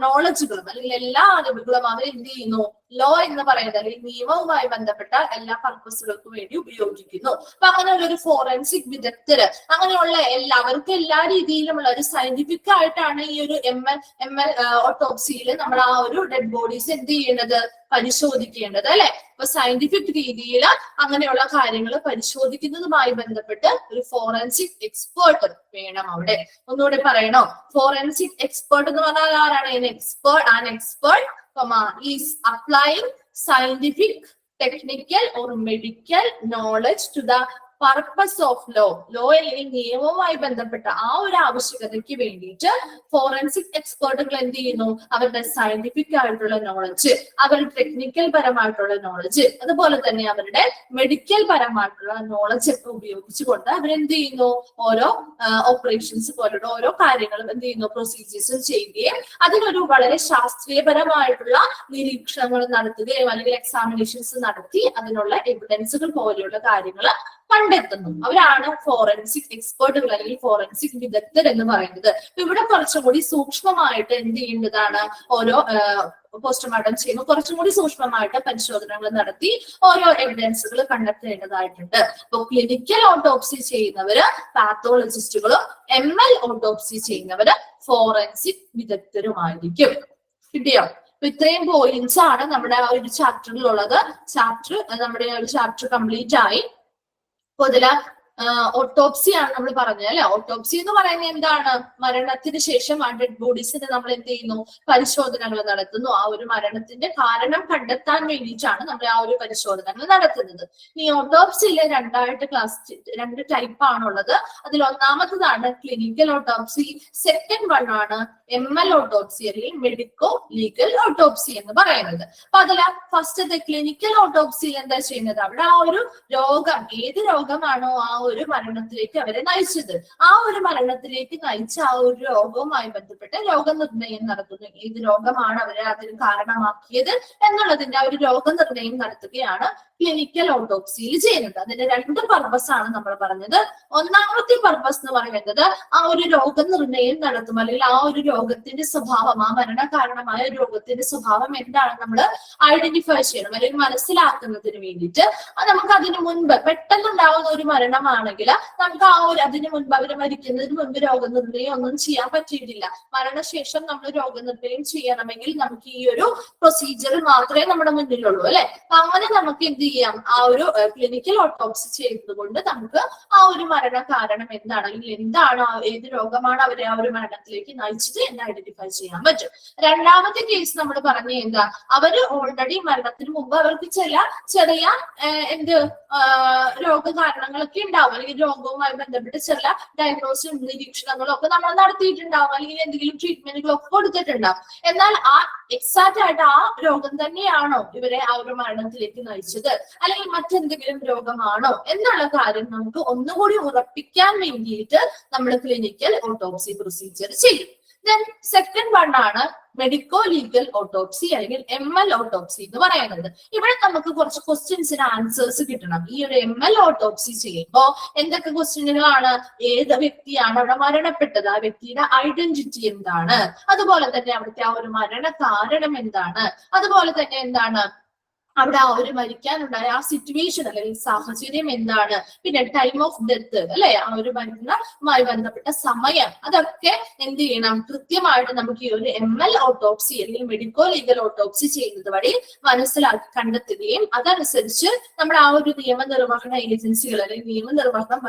നോളജുകളും അല്ലെങ്കിൽ എല്ലാ അറിവുകളും അവർ എന്ത് ചെയ്യുന്നു? ലോ എന്ന് പറയുന്നത് അല്ലെങ്കിൽ നിയമവുമായി ബന്ധപ്പെട്ട എല്ലാ പർപ്പസുകൾക്കും വേണ്ടി ഉപയോഗിക്കുന്നു. അപ്പൊ അങ്ങനെയുള്ള ഒരു ഫോറൻസിക് വിദഗ്ധര് അങ്ങനെയുള്ള അവർക്ക് എല്ലാ രീതിയിലുമുള്ള ഒരു സയന്റിഫിക് ആയിട്ടാണ് ഈ ഒരു ML ഓട്ടോപ്സിയിൽ നമ്മൾ ആ ഒരു ഡെഡ് ബോഡീസ് എന്ത് ചെയ്യേണ്ടത്? പരിശോധിക്കേണ്ടത് അല്ലെ. അപ്പൊ സയന്റിഫിക് രീതിയിൽ അങ്ങനെയുള്ള കാര്യങ്ങൾ പരിശോധിക്കുന്നതുമായി ബന്ധപ്പെട്ട് ഒരു ഫോറൻസിക് എക്സ്പേർട്ട് വേണം അവിടെ. ഒന്നുകൂടി പറയണോ? ഫോറൻസിക് എക്സ്പേർട്ട് എന്ന് പറഞ്ഞാൽ ആരാണ്? An expert, is applying scientific, technical or medical knowledge to the purpose of law. അല്ലെങ്കിൽ നിയമവുമായി ബന്ധപ്പെട്ട ആ ഒരു ആവശ്യകതയ്ക്ക് വേണ്ടിയിട്ട് ഫോറൻസിക് എക്സ്പേർട്ടുകൾ എന്ത് ചെയ്യുന്നു? അവരുടെ സയന്റിഫിക് ആയിട്ടുള്ള നോളജ്, അവരുടെ ടെക്നിക്കൽ പരമായിട്ടുള്ള നോളജ്, അതുപോലെ തന്നെ അവരുടെ മെഡിക്കൽ പരമായിട്ടുള്ള നോളജ് ഒക്കെ ഉപയോഗിച്ചുകൊണ്ട് അവരെന്ത് ചെയ്യുന്നു? ഓരോ ഓപ്പറേഷൻസ് പോലുള്ള ഓരോ കാര്യങ്ങളും എന്ത് ചെയ്യുന്നു? പ്രൊസീജിയേഴ്സും ചെയ്യുകയും അതിനൊരു വളരെ ശാസ്ത്രീയപരമായിട്ടുള്ള നിരീക്ഷണങ്ങൾ നടത്തുകയും അല്ലെങ്കിൽ എക്സാമിനേഷൻസ് നടത്തി അതിനുള്ള എവിഡൻസുകൾ പോലെയുള്ള കാര്യങ്ങൾ കണ്ടെത്തുന്നു. അവരാണ് ഫോറൻസിക് എക്സ്പേർട്ടുകൾ അല്ലെങ്കിൽ ഫോറൻസിക് വിദഗ്ധർ എന്ന് പറയുന്നത്. ഇവിടെ കുറച്ചും കൂടി സൂക്ഷ്മമായിട്ട് എന്ത് ചെയ്യേണ്ടതാണ്? ഓരോ പോസ്റ്റ്മോർട്ടം ചെയ്യുമ്പോൾ കുറച്ചും കൂടി സൂക്ഷ്മമായിട്ട് പരിശോധനകൾ നടത്തി ഓരോ എവിഡൻസുകൾ കണ്ടെത്തേണ്ടതായിട്ടുണ്ട്. അപ്പൊ ക്ലിനിക്കൽ ഓട്ടോപ്സി ചെയ്യുന്നവര് പാത്തോളജിസ്റ്റുകളും ML ഓട്ടോപ്സി ചെയ്യുന്നവര് ഫോറൻസിക് വിദഗ്ധരുമായിരിക്കും. കിട്ടിയോ? അപ്പൊ ഇത്രയും പോയിന്റ്സ് ആണ് നമ്മുടെ ആ ഒരു ചാപ്റ്ററിലുള്ളത്. നമ്മുടെ ഒരു ചാപ്റ്റർ കംപ്ലീറ്റ് ആയി. അതില് ഓട്ടോപ്സി ആണ് നമ്മൾ പറഞ്ഞത് അല്ലെ. ഓട്ടോപ്സി എന്ന് പറയുന്നത് എന്താണ്? മരണത്തിന് ശേഷം ആ ഡെഡ് ബോഡീസിന് നമ്മൾ എന്ത് ചെയ്യുന്നു? പരിശോധനകൾ നടത്തുന്നു. ആ ഒരു മരണത്തിന്റെ കാരണം കണ്ടെത്താൻ വേണ്ടിയിട്ടാണ് നമ്മൾ ആ ഒരു പരിശോധനകൾ നടത്തുന്നത്. ഈ ഓട്ടോപ്സിയിലെ രണ്ട് ടൈപ്പ് ആണുള്ളത്. അതിൽ ഒന്നാമത്തതാണ് ക്ലിനിക്കൽ ഓട്ടോപ്സി. സെക്കൻഡ് വൺ ആണ് ML ഓട്ടോപ്സി അല്ലെങ്കിൽ മെഡിക്കോ ലീഗൽ ഓട്ടോപ്സി എന്ന് പറയുന്നത്. അപ്പൊ അതില് ഫസ്റ്റത്തെ ക്ലിനിക്കൽ ഓട്ടോപ്സിയിൽ എന്താ ചെയ്യുന്നത്? അവിടെ ആ ഒരു രോഗം, ഏത് രോഗമാണോ ആ ഒരു മരണത്തിലേക്ക് അവരെ നയിച്ചത്, ആ ഒരു മരണത്തിലേക്ക് നയിച്ച ആ ഒരു രോഗവുമായി ബന്ധപ്പെട്ട് രോഗനിർണയം നടത്തുന്നു. ഏത് രോഗമാണ് അവരെ അതിന് കാരണമാക്കിയത് എന്നുള്ളതിന്റെ ആ ഒരു രോഗനിർണയം നടത്തുകയാണ് ക്ലിനിക്കൽ ഓട്ടോപ്സിയിൽ ചെയ്യുന്നത്. അതിന്റെ രണ്ട് പർപ്പസ് ആണ് നമ്മൾ പറഞ്ഞത്. ഒന്നാമത്തെ പർപ്പസ് എന്ന് പറയുന്നത് ആ ഒരു രോഗനിർണയം നടത്തും അല്ലെങ്കിൽ ആ ഒരു രോഗത്തിന്റെ സ്വഭാവം, ആ മരണ കാരണമായ രോഗത്തിന്റെ സ്വഭാവം എന്താണെന്ന് നമ്മൾ ഐഡന്റിഫൈ ചെയ്യണം അല്ലെങ്കിൽ മനസ്സിലാക്കുന്നതിന് വേണ്ടിയിട്ട് നമുക്ക് അതിന് മുൻപ് പെട്ടെന്നുണ്ടാവുന്ന ഒരു മരണമാണ് ആണെങ്കിൽ നമുക്ക് ആ ഒരു അതിന് മുൻപ് അവർ മരിക്കുന്നതിന് മുൻപ് രോഗനിർണയം ഒന്നും ചെയ്യാൻ പറ്റിയിട്ടില്ല. മരണശേഷം നമ്മൾ രോഗനിർണയം ചെയ്യണമെങ്കിൽ നമുക്ക് ഈ ഒരു പ്രൊസീജിയർ മാത്രമേ നമ്മുടെ മുന്നിലുള്ളൂ അല്ലെ. അങ്ങനെ നമുക്ക് എന്ത് ചെയ്യാം, ആ ഒരു ക്ലിനിക്കൽ ഓട്ടോപ്സി ചെയ്തതുകൊണ്ട് നമുക്ക് ആ ഒരു മരണ കാരണം എന്താണ്, അല്ലെങ്കിൽ എന്താണ്, ഏത് രോഗമാണ് അവരെ ആ ഒരു മരണത്തിലേക്ക് നയിച്ചത് എന്ന് ഐഡന്റിഫൈ ചെയ്യാൻ പറ്റും. രണ്ടാമത്തെ കേസ് നമ്മൾ പറഞ്ഞ എന്താ, അവര് ഓൾറെഡി മരണത്തിന് മുമ്പ് അവർക്ക് ചെറിയ എന്ത് രോഗകാരണങ്ങളൊക്കെ ഉണ്ടാവും, അല്ലെങ്കിൽ രോഗവുമായി ബന്ധപ്പെട്ട് ചില ഡയഗ്നോസും നിരീക്ഷണങ്ങളും ഒക്കെ നമ്മൾ നടത്തിയിട്ടുണ്ടാവും, അല്ലെങ്കിൽ എന്തെങ്കിലും ട്രീറ്റ്മെന്റുകളൊക്കെ കൊടുത്തിട്ടുണ്ടാവും. എന്നാൽ ആ എക്സാക്റ്റ് ആയിട്ട് ആ രോഗം തന്നെയാണോ ഇവരെ ആ ഒരു മരണത്തിലേക്ക് നയിച്ചത്, അല്ലെങ്കിൽ മറ്റെന്തെങ്കിലും രോഗമാണോ എന്നുള്ള കാര്യം നമുക്ക് ഒന്നുകൂടി ഉറപ്പിക്കാൻ വേണ്ടിയിട്ട് നമ്മൾ ക്ലിനിക്കൽ ഓട്ടോപ്സി പ്രൊസീജിയർ ചെയ്യും. ദെൻ സെക്കൻഡ് വൺ ആണ് മെഡിക്കോ ലീഗൽ ഓട്ടോപ്സി അല്ലെങ്കിൽ ML ഓട്ടോപ്സി എന്ന് പറയുന്നത്. ഇവിടെ നമുക്ക് കുറച്ച് ക്വസ്റ്റ്യൻസിന് ആൻസേഴ്സ് കിട്ടണം. ഈ ഒരു ML ഓട്ടോപ്സി ചെയ്യുമ്പോൾ എന്തൊക്കെ ക്വസ്റ്റ്യനുകളാണ്, ഏത് വ്യക്തിയാണ് അവിടെ മരണപ്പെട്ടത്, ആ വ്യക്തിയുടെ ഐഡന്റിറ്റി എന്താണ്, അതുപോലെ തന്നെ അവിടുത്തെ ആ ഒരു മരണ കാരണം എന്താണ്, അതുപോലെ തന്നെ എന്താണ് അവിടെ ആ ഒരു മരിക്കാനുണ്ടായ ആ സിറ്റുവേഷൻ അല്ലെങ്കിൽ സാഹചര്യം എന്താണ്, പിന്നെ ടൈം ഓഫ് ഡെത്ത് അല്ലെ, ആ ഒരു മരണവുമായി ബന്ധപ്പെട്ട സമയം, അതൊക്കെ എന്ത് ചെയ്യണം, കൃത്യമായിട്ട് നമുക്ക് ഈ ഒരു ML ഓട്ടോപ്സി അല്ലെങ്കിൽ മെഡിക്കോ ലീഗൽ ഓട്ടോപ്സി ചെയ്യുന്നത് വഴി മനസ്സിലാക്കി കണ്ടെത്തുകയും അതനുസരിച്ച് നമ്മുടെ ആ ഒരു നിയമനിർവഹണ ഏജൻസികൾ അല്ലെങ്കിൽ നിയമനിർവഹണം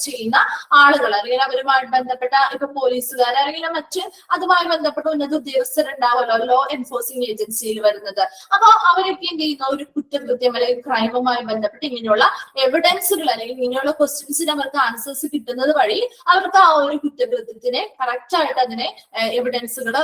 ചെയ്യുന്ന ആളുകൾ അല്ലെങ്കിൽ അവരുമായി ബന്ധപ്പെട്ട ഇപ്പൊ പോലീസുകാർ അല്ലെങ്കിൽ മറ്റ് അതുമായി ബന്ധപ്പെട്ട ഉന്നത ഉദ്യോഗസ്ഥരുണ്ടാവുമല്ലോ ലോ എൻഫോഴ്സിംഗ് ഏജൻസിയിൽ വരുന്നത്. അപ്പൊ അവരൊക്കെ എന്ത് ചെയ്യുന്ന ഒരു കുറ്റകൃത്യം അല്ലെങ്കിൽ ക്രൈമുമായി ബന്ധപ്പെട്ട് ഇങ്ങനെയുള്ള എവിഡൻസുകൾ അല്ലെങ്കിൽ ഇങ്ങനെയുള്ള ക്വസ്റ്റ്യൻസിന് അവർക്ക് ആൻസേഴ്സ് കിട്ടുന്നത് വഴി അവർക്ക് ആ ഒരു കുറ്റകൃത്യത്തിനെ കറക്റ്റ് ആയിട്ട് അതിനെ എവിഡൻസുകൾ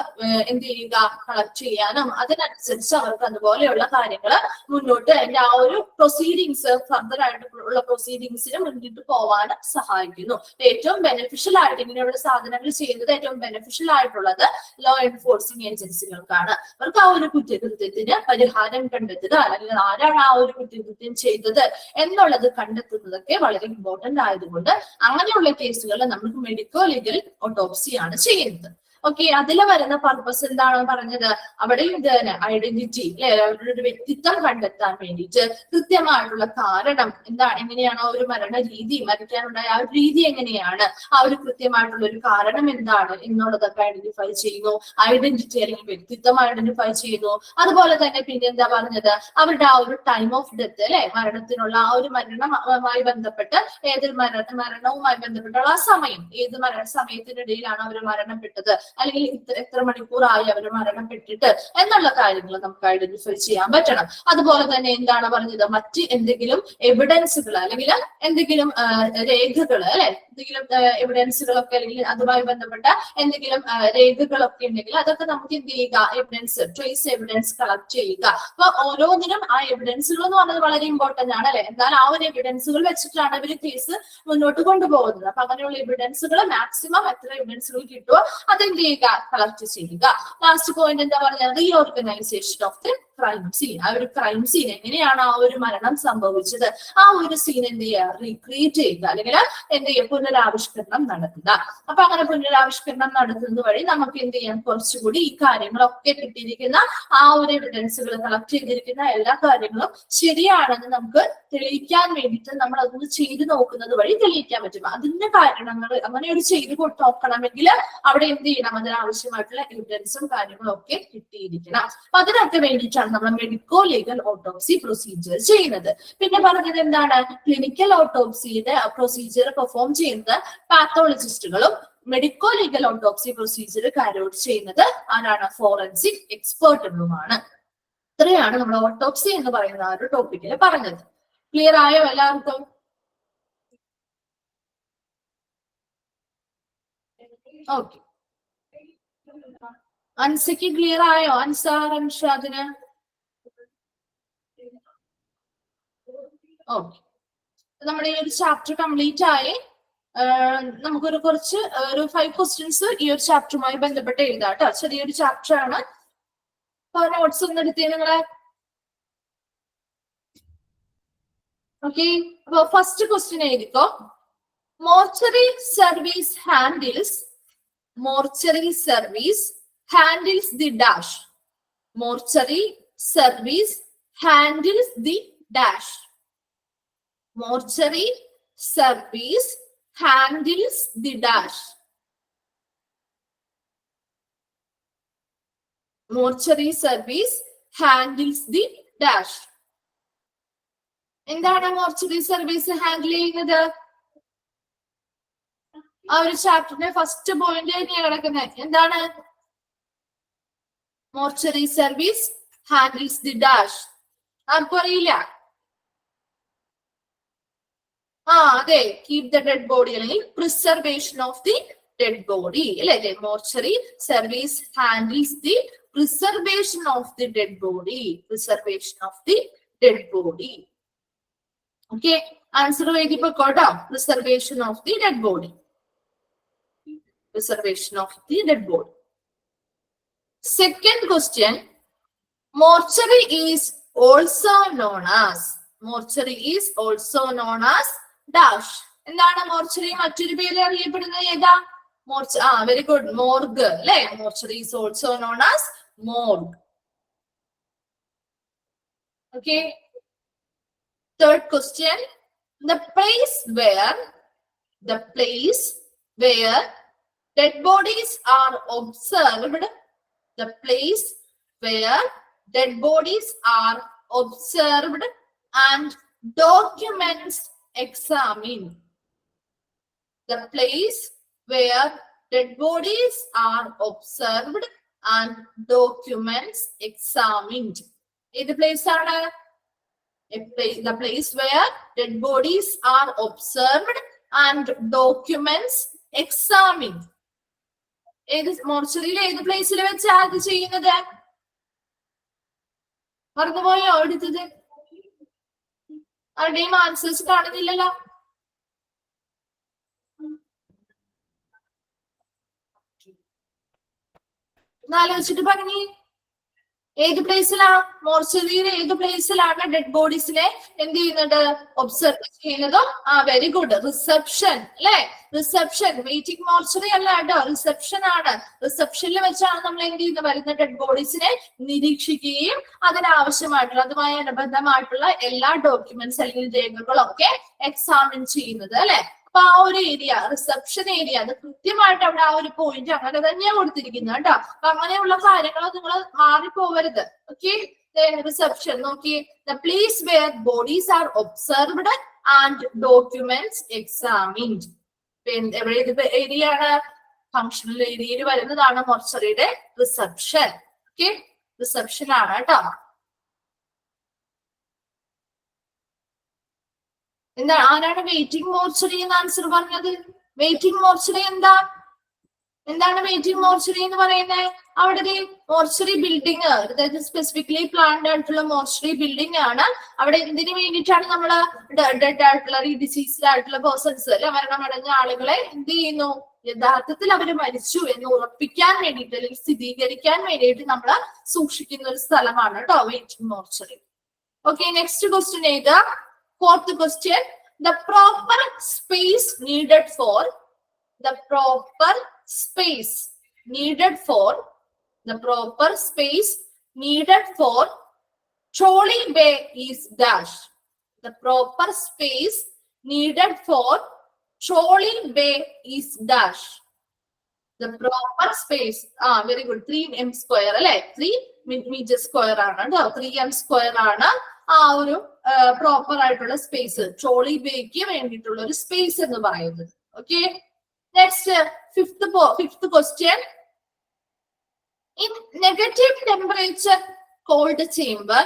എന്ത് ചെയ്യുക, കളക്ട് ചെയ്യാനും അതിനനുസരിച്ച് അവർക്ക് അതുപോലെയുള്ള കാര്യങ്ങൾ മുന്നോട്ട് അതിന്റെ ആ ഒരു പ്രൊസീഡിങ്സ് ഫർദർ ആയിട്ടുള്ള പ്രൊസീഡിങ്സിന് മുന്നിട്ട് പോവാനും സഹായിക്കുന്നു. ഏറ്റവും ബെനിഫിഷ്യൽ ആയിട്ട് ഇങ്ങനെയുള്ള സാധനങ്ങൾ ചെയ്യുന്നത് ഏറ്റവും ബെനിഫിഷ്യൽ ആയിട്ടുള്ളത് ലോ എൻഫോഴ്സിംഗ് ഏജൻസികൾക്കാണ്. അവർക്ക് ആ ഒരു കുറ്റകൃത്യത്തിന് പരിഹാരം കണ്ടെത്തുക അല്ലെങ്കിൽ ആരാണ് ആ ഒരു കുറ്റകൃത്യം ചെയ്തത് എന്നുള്ളത് കണ്ടെത്തുന്നതൊക്കെ വളരെ ഇമ്പോർട്ടന്റ് ആയതുകൊണ്ട് അങ്ങനെയുള്ള കേസുകളിൽ നമുക്ക് മെഡിക്കോ ലീഗൽ ഓട്ടോപ്സി ആണ് ചെയ്യുന്നത്. ഓക്കെ, അതിൽ വരുന്ന പർപ്പസ് എന്താണ് പറഞ്ഞത്, അവിടെ ഇത് ഐഡന്റിറ്റി അല്ലെ, അവരുടെ ഒരു വ്യക്തിത്വം കണ്ടെത്താൻ വേണ്ടിയിട്ട് കൃത്യമായിട്ടുള്ള കാരണം എന്താണ്, എങ്ങനെയാണ് ആ ഒരു മരണ രീതി, മരിക്കാനുണ്ടായ ആ ഒരു രീതി എങ്ങനെയാണ്, ആ ഒരു കൃത്യമായിട്ടുള്ള ഒരു കാരണം എന്താണ് എന്നുള്ളതൊക്കെ ഐഡന്റിഫൈ ചെയ്യുന്നു. ഐഡന്റിറ്റി അല്ലെങ്കിൽ വ്യക്തിത്വം ഐഡന്റിഫൈ ചെയ്യുന്നു. അതുപോലെ തന്നെ പിന്നെ എന്താ പറഞ്ഞത്, അവരുടെ ആ ഒരു ടൈം ഓഫ് ഡെത്ത് അല്ലെ, മരണത്തിനുള്ള ആ ഒരു മരണവുമായി ബന്ധപ്പെട്ട് ഏതൊരു മരണവുമായി ബന്ധപ്പെട്ടുള്ള ആ സമയം, ഏത് സമയത്തിനിടയിലാണ് അവർ മരണപ്പെട്ടത്, അല്ലെങ്കിൽ എത്ര മണിക്കൂറായി അവർ മരണപ്പെട്ടിട്ട് എന്നുള്ള കാര്യങ്ങൾ നമുക്ക് ഐഡന്റിഫൈ ചെയ്യാൻ പറ്റണം. അതുപോലെ തന്നെ എന്താണ് പറഞ്ഞത്, മറ്റ് എന്തെങ്കിലും എവിഡൻസുകൾ അല്ലെങ്കിൽ എന്തെങ്കിലും രേഖകൾ അല്ലെ, എന്തെങ്കിലും എവിഡൻസുകളൊക്കെ അല്ലെങ്കിൽ അതുമായി ബന്ധപ്പെട്ട എന്തെങ്കിലും രേഖകളൊക്കെ ഉണ്ടെങ്കിൽ അതൊക്കെ നമുക്ക് എന്ത് ചെയ്യുക, എവിഡൻസ് ട്രേസ് എവിഡൻസ് കളക്ട് ചെയ്യുക. അപ്പൊ ഓരോന്നിനും ആ എവിഡൻസുകൾ എന്ന് പറഞ്ഞത് വളരെ ഇമ്പോർട്ടന്റ് ആണ് അല്ലെ. എന്നാൽ ആ ഒരു എവിഡൻസുകൾ വെച്ചിട്ടാണ് ഇവർ കേസ് മുന്നോട്ട് കൊണ്ടുപോകുന്നത്. അപ്പൊ അങ്ങനെയുള്ള എവിഡൻസുകൾ മാക്സിമം എത്ര എവിഡൻസുകൾ കിട്ടുമോ അതെന്ത് ചെയ്യുക, കളക്ട് ചെയ്യുക. ലാസ്റ്റ് പോയിന്റ് എന്താ പറഞ്ഞത്, reorganisation of the crime scene. ആ ഒരു ക്രൈം സീൻ എങ്ങനെയാണ് ആ ഒരു മരണം സംഭവിച്ചത്, ആ ഒരു സീൻ എന്ത് ചെയ്യുക, റീക്രിയേറ്റ് ചെയ്യുക അല്ലെങ്കിൽ എന്ത് ചെയ്യുക, പുനരാവിഷ്കരണം നടത്തുക. അപ്പൊ അങ്ങനെ പുനരാവിഷ്കരണം നടത്തുന്നത് വഴി നമുക്ക് എന്ത് ചെയ്യാം, കുറച്ചുകൂടി ഈ കാര്യങ്ങളൊക്കെ കിട്ടിയിരിക്കുന്ന ആ ഒരു എവിഡൻസുകൾ കളക്ട് ചെയ്തിരിക്കുന്ന എല്ലാ കാര്യങ്ങളും ശരിയാണെന്ന് നമുക്ക് തെളിയിക്കാൻ വേണ്ടിയിട്ട് നമ്മൾ അതൊന്ന് ചെയ്തു നോക്കുന്നത് വഴി തെളിയിക്കാൻ പറ്റും. അതിന്റെ കാരണങ്ങൾ അങ്ങനെ ഒരു ചെയ്ത് നോക്കണമെങ്കിൽ അവിടെ എന്ത് ചെയ്യണം, അതിനാവശ്യമായിട്ടുള്ള എവിഡൻസും കാര്യങ്ങളും ഒക്കെ കിട്ടിയിരിക്കണം. അപ്പൊ അതിനൊക്കെ വേണ്ടിയിട്ടാണ് നമ്മൾ മെഡിക്കോ ലീഗൽ ഓട്ടോപ്സി പ്രൊസീജിയർ ചെയ്യുന്നത്. പിന്നെ പറഞ്ഞത് എന്താണ്, ക്ലിനിക്കൽ ഓട്ടോപ്സിയുടെ പ്രൊസീജിയർ പെർഫോം ചെയ്യുന്നത് പാത്തോളജിസ്റ്റുകളും medico legal autopsy procedure carry out ചെയ്യുന്നത് ആരാണ്, ഫോറൻസിക് എക്സ്പേർട്ടുകളുമാണ്. ഇത്രയാണ് നമ്മൾ ഓട്ടോപ്സി എന്ന് പറയുന്ന ആ ഒരു ടോപ്പിക്കിൽ പറഞ്ഞത്. ക്ലിയർ ആയോ എല്ലാവർക്കും? ഓക്കെ, അൻസയ്ക്ക് ക്ലിയർ ആയോ? അൻസാർ, അൻഷാദിന്? ഓക്കെ, നമ്മുടെ ഈ ഒരു ചാപ്റ്റർ കംപ്ലീറ്റ് ആയി. നമുക്കൊരു കുറച്ച് ഒരു 5 ക്വസ്റ്റ്യൻസ് ഈ ഒരു ചാപ്റ്ററുമായി ബന്ധപ്പെട്ട് എഴുതാം കേട്ടോ. ചെറിയൊരു ചാപ്റ്റർ ആണ്. നോട്ട്സ് ഒന്ന് എടുത്തേ നിങ്ങളെ. ഓക്കെ, അപ്പൊ ഫസ്റ്റ് ക്വസ്റ്റ്യൻ എഴുതിക്കോ. Mortuary service handles the dash. Mortuary service handles the dash. Mortuary service handles the dash. Mortuary service handles the dash. എന്താണ് മോർച്ചറി സർവീസ് ഹാൻഡിൽ ചെയ്യുന്നത്? ആ ഒരു ചാപ്റ്ററിന്റെ ഫസ്റ്റ് പോയിന്റ് തന്നെയാണ് കിടക്കുന്നത്. എന്താണ്? Mortuary service handles the dash. ആർക്കും അറിയില്ല? അതെ, കീപ് ദ ഡെഡ് ബോഡി അല്ലെങ്കിൽ preservation of the dead body അല്ലെ. Mortuary service handles the preservation of the dead body. Preservation of the dead body. Okay, answer എഴുതിപ്പോട്ടോ. Preservation of the dead body. Preservation of the dead body. Second question, mortuary is also known as. Mortuary is also known as dash. എന്താണ് mortuary മറ്റൊരു പേര് അറിയപ്പെടുന്നത്? ഏതാ? Very good, മോർഗ് അല്ലെ. Mortuary is also known as morgue. Okay. Third question, the place where dead bodies are observed. The place where dead bodies are observed and documents examined. The place where dead bodies are observed and documents examined. The place are the place where dead bodies are observed and documents examined. ഏത് മോർച്ചറിയിൽ ഏത് പ്ലേസിൽ വെച്ചാ അത് ചെയ്യുന്നത്? മറന്നുപോയോ? എടുത്തത് ആരുടെയും ആൻസേഴ്സ് കാണുന്നില്ലല്ലോ. ആലോചിച്ചിട്ട് പറഞ്ഞു, ഏത് പ്ലേസിലാണ് മോർച്ചറിയിൽ ഏത് പ്ലേസിലാണ് ഡെഡ് ബോഡീസിനെ എന്ത് ചെയ്യുന്നത്? ഒബ്സർവ് ചെയ്യുന്നതും. വെരി ഗുഡ്, റിസപ്ഷൻ അല്ലെ. റിസപ്ഷൻ, വെയിറ്റിംഗ് മോർച്ചറി അല്ല കേട്ടോ, റിസപ്ഷൻ ആണ്. റിസപ്ഷനിൽ വെച്ചാണ് നമ്മൾ എന്ത് ചെയ്യുന്നത്? വരുന്ന ഡെഡ് ബോഡീസിനെ നിരീക്ഷിക്കുകയും അതിനാവശ്യമായിട്ടുള്ള അതുമായി അനുബന്ധമായിട്ടുള്ള എല്ലാ ഡോക്യുമെന്റ്സ് അല്ലെങ്കിൽ രേഖകളും ഒക്കെ എക്സാമിൻ ചെയ്യുന്നത് അല്ലെ. അപ്പൊ ആ ഒരു ഏരിയ, റിസപ്ഷൻ ഏരിയ, അത് കൃത്യമായിട്ട് അവിടെ ആ ഒരു പോയിന്റ് അങ്ങനെ തന്നെയാണ് കൊടുത്തിരിക്കുന്നത് കേട്ടോ. അപ്പൊ അങ്ങനെയുള്ള കാര്യങ്ങൾ നിങ്ങൾ മാറിപ്പോവരുത്. ഓക്കെ, റിസപ്ഷൻ നോക്കി, the place where bodies are observed and documents examined. എവിടെ ഏരിയ ആണ്? ഫങ്ഷണൽ ഏരിയയിൽ വരുന്നതാണ് മോർച്ചറിയുടെ റിസപ്ഷൻ. ഓക്കെ, റിസപ്ഷൻ ആണ് കേട്ടോ. എന്താ, ആരാണ് വെയിറ്റിംഗ് മോർച്ചറി എന്ന് ആൻസർ പറഞ്ഞത്? വെയിറ്റിംഗ് മോർച്ചറി എന്താണ് വെയിറ്റിംഗ് മോർച്ചറി എന്ന് പറയുന്നത്? അവിടെ മോർച്ചറി ബിൽഡിംഗ്, അതായത് സ്പെസിഫിക്കലി പ്ലാൻഡ് ആയിട്ടുള്ള മോർച്ചറി ബിൽഡിംഗ് ആണ്. അവിടെ എന്തിനു വേണ്ടിയിട്ടാണ് നമ്മള് ഡെഡ് ആയിട്ടുള്ള ഡിസീസ്ഡ് ആയിട്ടുള്ള പേഴ്സൺസ് അല്ലെ, മരണമടഞ്ഞ ആളുകളെ എന്ത് ചെയ്യുന്നു? യഥാർത്ഥത്തിൽ അവര് മരിച്ചു എന്ന് ഉറപ്പിക്കാൻ വേണ്ടിയിട്ട് അല്ലെങ്കിൽ സ്ഥിരീകരിക്കാൻ വേണ്ടിയിട്ട് നമ്മൾ സൂക്ഷിക്കുന്ന ഒരു സ്ഥലമാണ് കേട്ടോ waiting mortuary. Okay, next question ഏതാ? Fourth question, the proper space needed for trolley bay is dash. The proper space needed for trolley bay is dash. The proper space, very good, 3m square അല്ലെ, 3 meter square ആണ് കേട്ടോ. 3m square ആണ് ആ ഒരു proper ആയിട്ടുള്ള space, trolley bake വേണ്ടിയിട്ടുള്ള ഒരു space എന്ന് പറയുന്നത്. Okay, next fifth question, in negative temperature cold chamber,